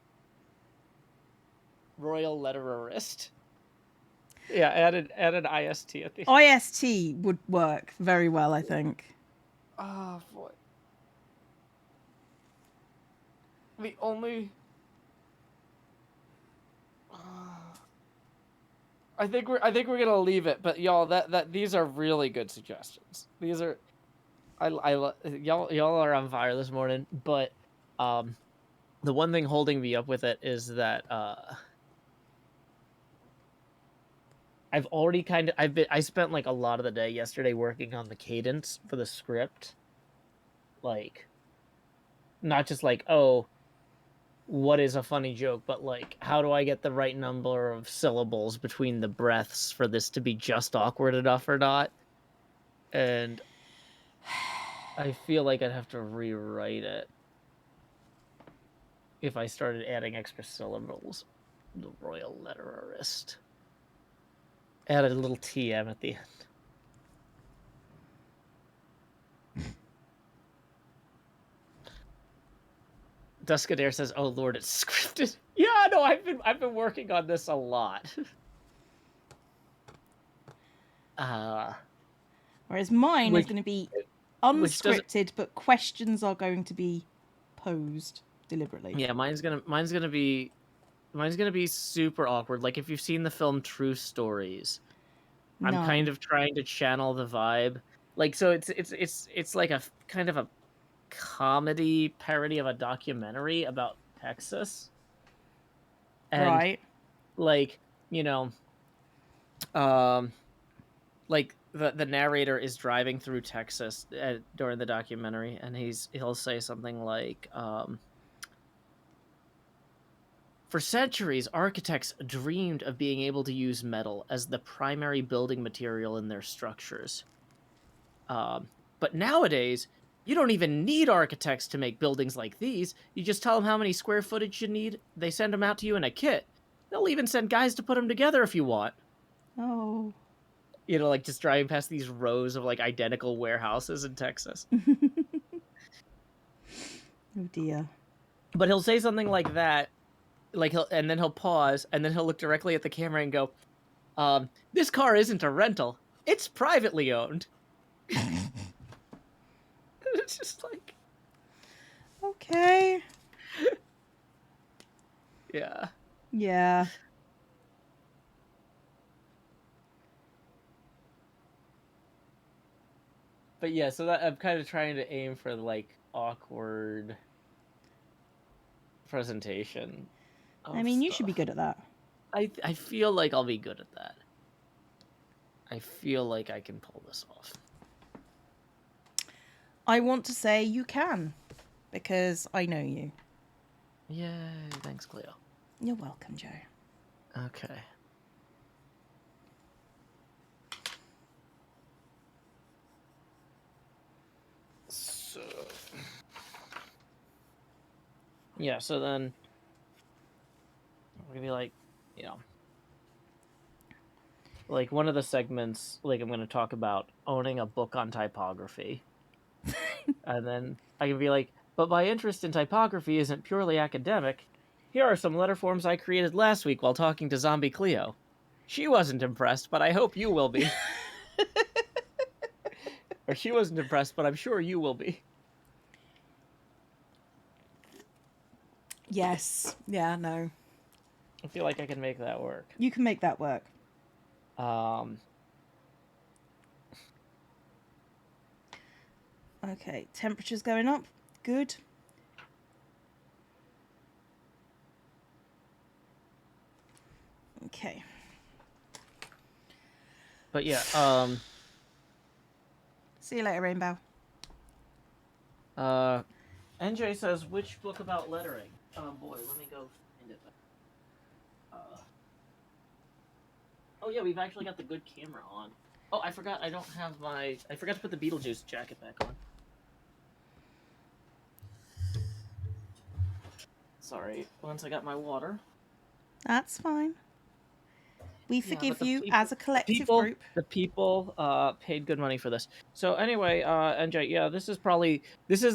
Royal Lettererist. Yeah, add an IST at the end. IST would work very well, I think. Oh boy. The only I think we're gonna leave it, but y'all, that these are really good suggestions. These are, y'all are on fire this morning. But the one thing holding me up with it is that I've already I spent like a lot of the day yesterday working on the cadence for the script. Like, not just like, oh, what is a funny joke, but like, how do I get the right number of syllables between the breaths for this to be just awkward enough or not? And I feel like I'd have to rewrite it if I started adding extra syllables. The royal letterist. Add a little TM at the end. Duskadair says, "Oh Lord, it's scripted." Yeah, no, I've been working on this a lot. Whereas mine is going to be unscripted, but questions are going to be posed deliberately. Yeah, mine's gonna be super awkward. Like if you've seen the film True Stories, No. I'm kind of trying to channel the vibe. Like, so it's like a kind of a comedy parody of a documentary about Texas. And right. Like, like the narrator is driving through Texas during the documentary, and he'll say something like, for centuries, architects dreamed of being able to use metal as the primary building material in their structures. But nowadays, you don't even need architects to make buildings like these. You just tell them how many square footage you need. They send them out to you in a kit. They'll even send guys to put them together if you want. Oh. Like just driving past these rows of like identical warehouses in Texas. Oh dear. But he'll say something like that, and then he'll pause, and then he'll look directly at the camera and go, "This car isn't a rental; it's privately owned." It's just like, okay. Yeah. Yeah. But yeah, so that I'm kind of trying to aim for like awkward presentation. I mean, you should be good at that. I feel like I'll be good at that. I feel like I can pull this off. I want to say you can, because I know you. Yay, thanks, Cleo. You're welcome, Joe. Okay. So... yeah, so then... we're gonna be like, like one of the segments, like I'm gonna talk about owning a book on typography. And then I can be like, but my interest in typography isn't purely academic. Here are some letter forms I created last week while talking to Zombie Cleo. She wasn't impressed, but I hope you will be. Or she wasn't impressed, but I'm sure you will be. Yes. Yeah, no. I feel like I can make that work. You can make that work. Okay, temperature's going up. Good. Okay. But yeah, see you later, Rainbow. NJ says, which book about lettering? Oh boy, let me go find it. Oh yeah, we've actually got the good camera on. Oh, I forgot I forgot to put the Beetlejuice jacket back on. Sorry, once I got my water. That's fine. We forgive you as a collective group. The people paid good money for this. So anyway, NJ, yeah, this is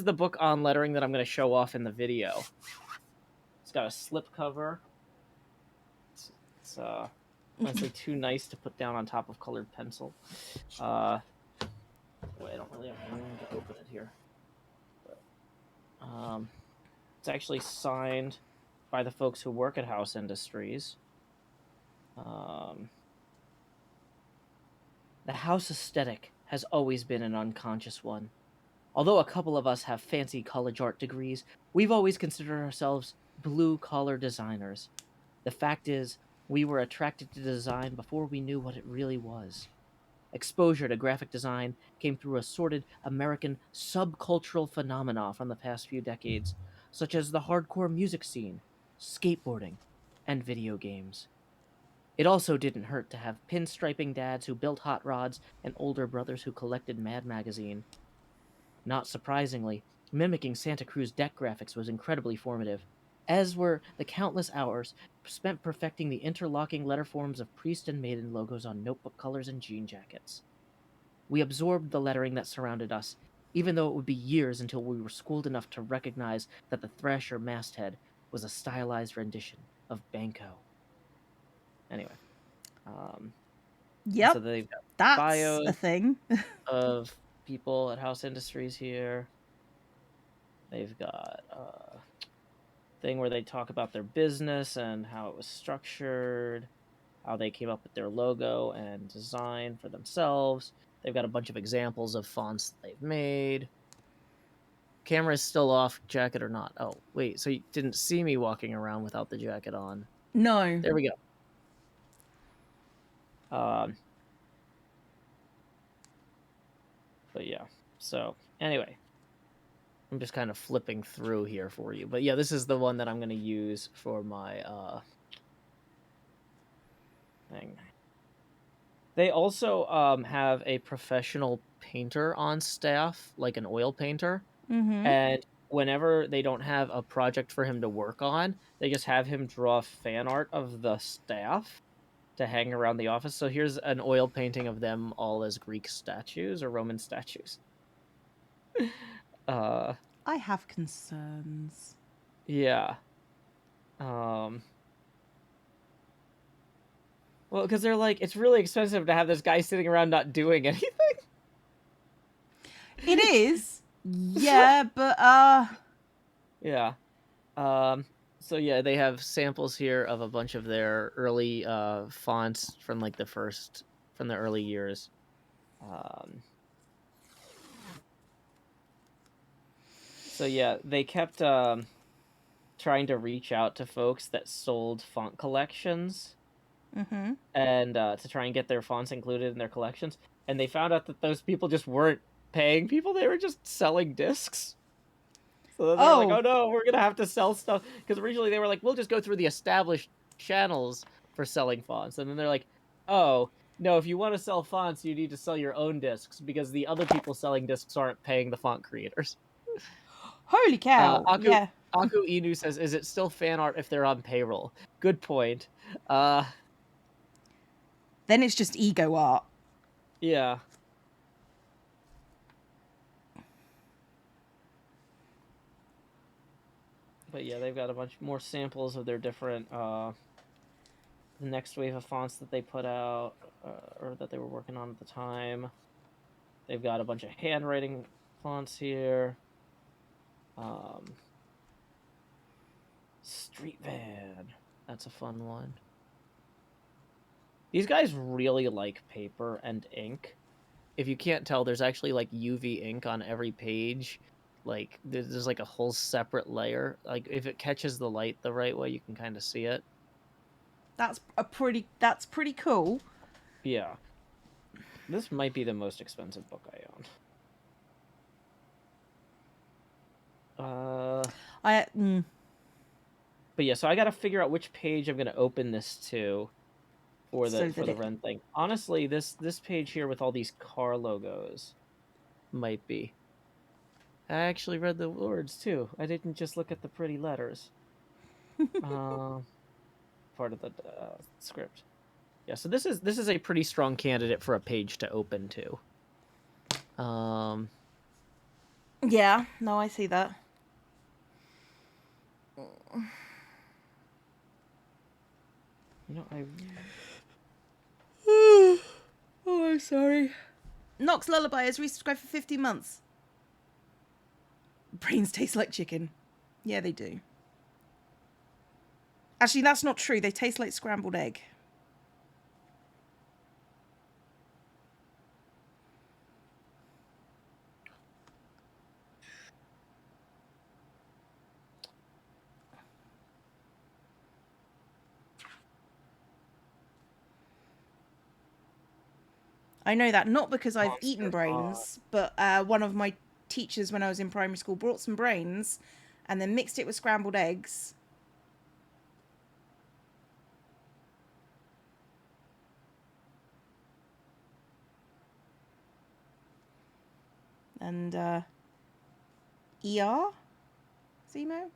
the book on lettering that I'm going to show off in the video. It's got a slip cover. It's honestly too nice to put down on top of colored pencil. Wait, I don't really have room to open it here. But, it's actually signed by the folks who work at House Industries. The house aesthetic has always been an unconscious one. Although a couple of us have fancy college art degrees, we've always considered ourselves blue-collar designers. The fact is, We were attracted to design before we knew what it really was. Exposure to graphic design came through assorted American subcultural phenomena from the past few decades, such as the hardcore music scene, skateboarding, and video games. It also didn't hurt to have pinstriping dads who built hot rods and older brothers who collected Mad Magazine. Not surprisingly, mimicking Santa Cruz deck graphics was incredibly formative, as were the countless hours spent perfecting the interlocking letter forms of priest and maiden logos on notebook colors and jean jackets. We absorbed the lettering that surrounded us, even though it would be years until we were schooled enough to recognize that the Thrasher masthead was a stylized rendition of Banco. Anyway, and so Yep, they've got that's a bios thing. of people at House Industries here. They've got thing where they talk about their business and how it was structured, how they came up with their logo and design for themselves. They've got a bunch of examples of fonts that they've made. Camera is still off, jacket or not. Oh, wait, so you didn't see me walking around without the jacket on. No. There we go. But yeah, so anyway, I'm just kind of flipping through here for you. But yeah, this is the one that I'm going to use for my thing. They also have a professional painter on staff, like an oil painter. Mm-hmm. And whenever they don't have a project for him to work on, they just have him draw fan art of the staff to hang around the office. So here's an oil painting of them all as Greek statues or Roman statues. I have concerns. Yeah. Well, because they're like, it's really expensive to have this guy sitting around not doing anything. It is. Yeah, but Yeah. So yeah, they have samples here of a bunch of their early fonts from like from the early years. So yeah, they kept trying to reach out to folks that sold font collections and to try and get their fonts included in their collections, and they found out that those people just weren't paying people; they were just selling discs. So then they're like, oh, "Oh no, we're gonna have to sell stuff." Because originally they were like, "We'll just go through the established channels for selling fonts," and then they're like, "Oh no, if you want to sell fonts, you need to sell your own discs because the other people selling discs aren't paying the font creators." holy cow. Aku Yeah. Aku Inu says, "Is it still fan art if they're on payroll?" Good point. Then it's just ego art. Yeah. But yeah, they've got a bunch more samples of their different the next wave of fonts that they put out or that they were working on at the time. They've got a bunch of handwriting fonts here. Street Van. That's a fun one. These guys really like paper and ink. If you can't tell, there's actually like UV ink on every page. Like there's like a whole separate layer. Like if it catches the light the right way, you can kind of see it. That's pretty cool. Yeah. This might be the most expensive book I own. But yeah, so I got to figure out which page I'm going to open this to for the Ren thing. Honestly, this page here with all these car logos might be. I actually read the words too. I didn't just look at the pretty letters. Part of the script. Yeah, so this is a pretty strong candidate for a page to open to. Yeah, no, I see that. You know, Oh, I'm sorry. Nox Lullaby has resubscribed for 50 months. Brains taste like chicken. Yeah, they do. Actually, that's not true. They taste like scrambled egg. I know that not because I've Monster eaten Pod. brains, but one of my teachers when I was in primary school brought some brains and then mixed it with scrambled eggs. And ER? Zemo?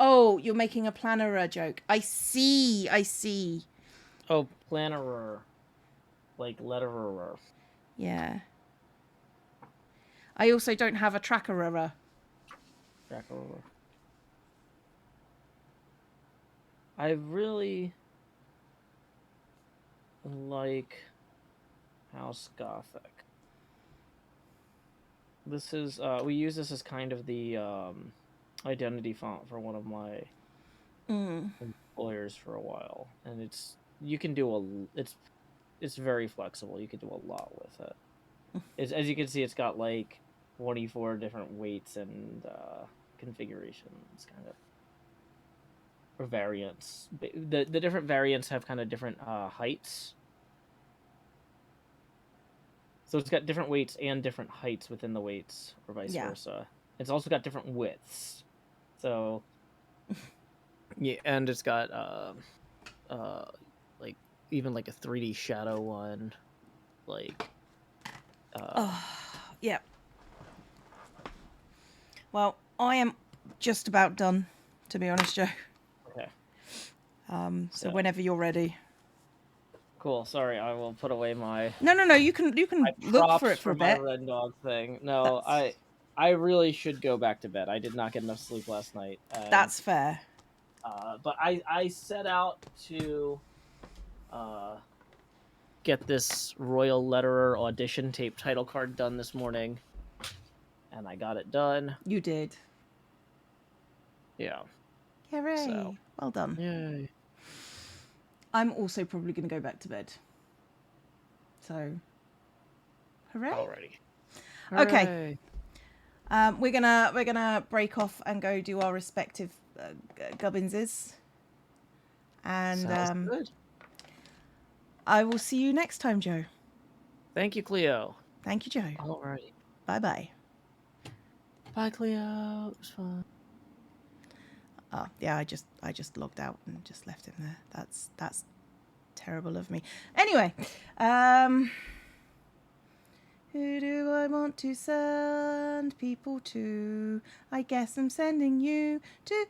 Oh, you're making a planera joke. I see. I see. Oh, plannerer. Like letterer. Yeah. I also don't have a trackerer. Trackerer. I really like House Gothic. This is we use this as kind of the identity font for one of my employers for a while, and you can do it's very flexible. You can do a lot with it. As you can see, it's got like 24 different weights and configurations, kind of, or variants. The different variants have kind of different heights. So it's got different weights and different heights within the weights, or vice versa. It's also got different widths. So yeah, and it's got like even like a 3D shadow one, like Yeah. Well, I am just about done, to be honest, Joe. Okay. So whenever you're ready. Cool. Sorry, I will put away my. No. You can look for it for a my bit. Red Dog thing. No, I really should go back to bed. I did not get enough sleep last night. And, that's fair. But I set out to get this Royal Letterer audition tape title card done this morning, and I got it done. You did. Yeah. Hooray. So. Well done. Yay. I'm also probably going to go back to bed. So, hooray. Alrighty. Okay. We're gonna break off and go do our respective gubbinses. And Sounds good. I will see you next time, Joe. Thank you, Cleo. Thank you, Joe. Alrighty. Bye-bye. Bye, Cleo. It was fun. Oh, yeah, I just logged out and just left him there. That's terrible of me. Anyway, who do I want to send people to? I guess I'm sending you to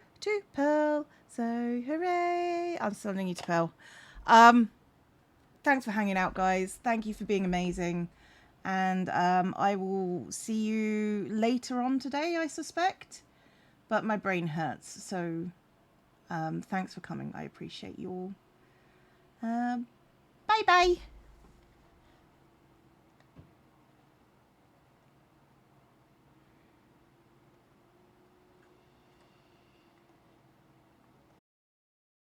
Pearl. So hooray! I'm sending you to Pearl. Thanks for hanging out, guys. Thank you for being amazing. And I will see you later on today, I suspect. But my brain hurts, so thanks for coming. I appreciate you all. Bye-bye.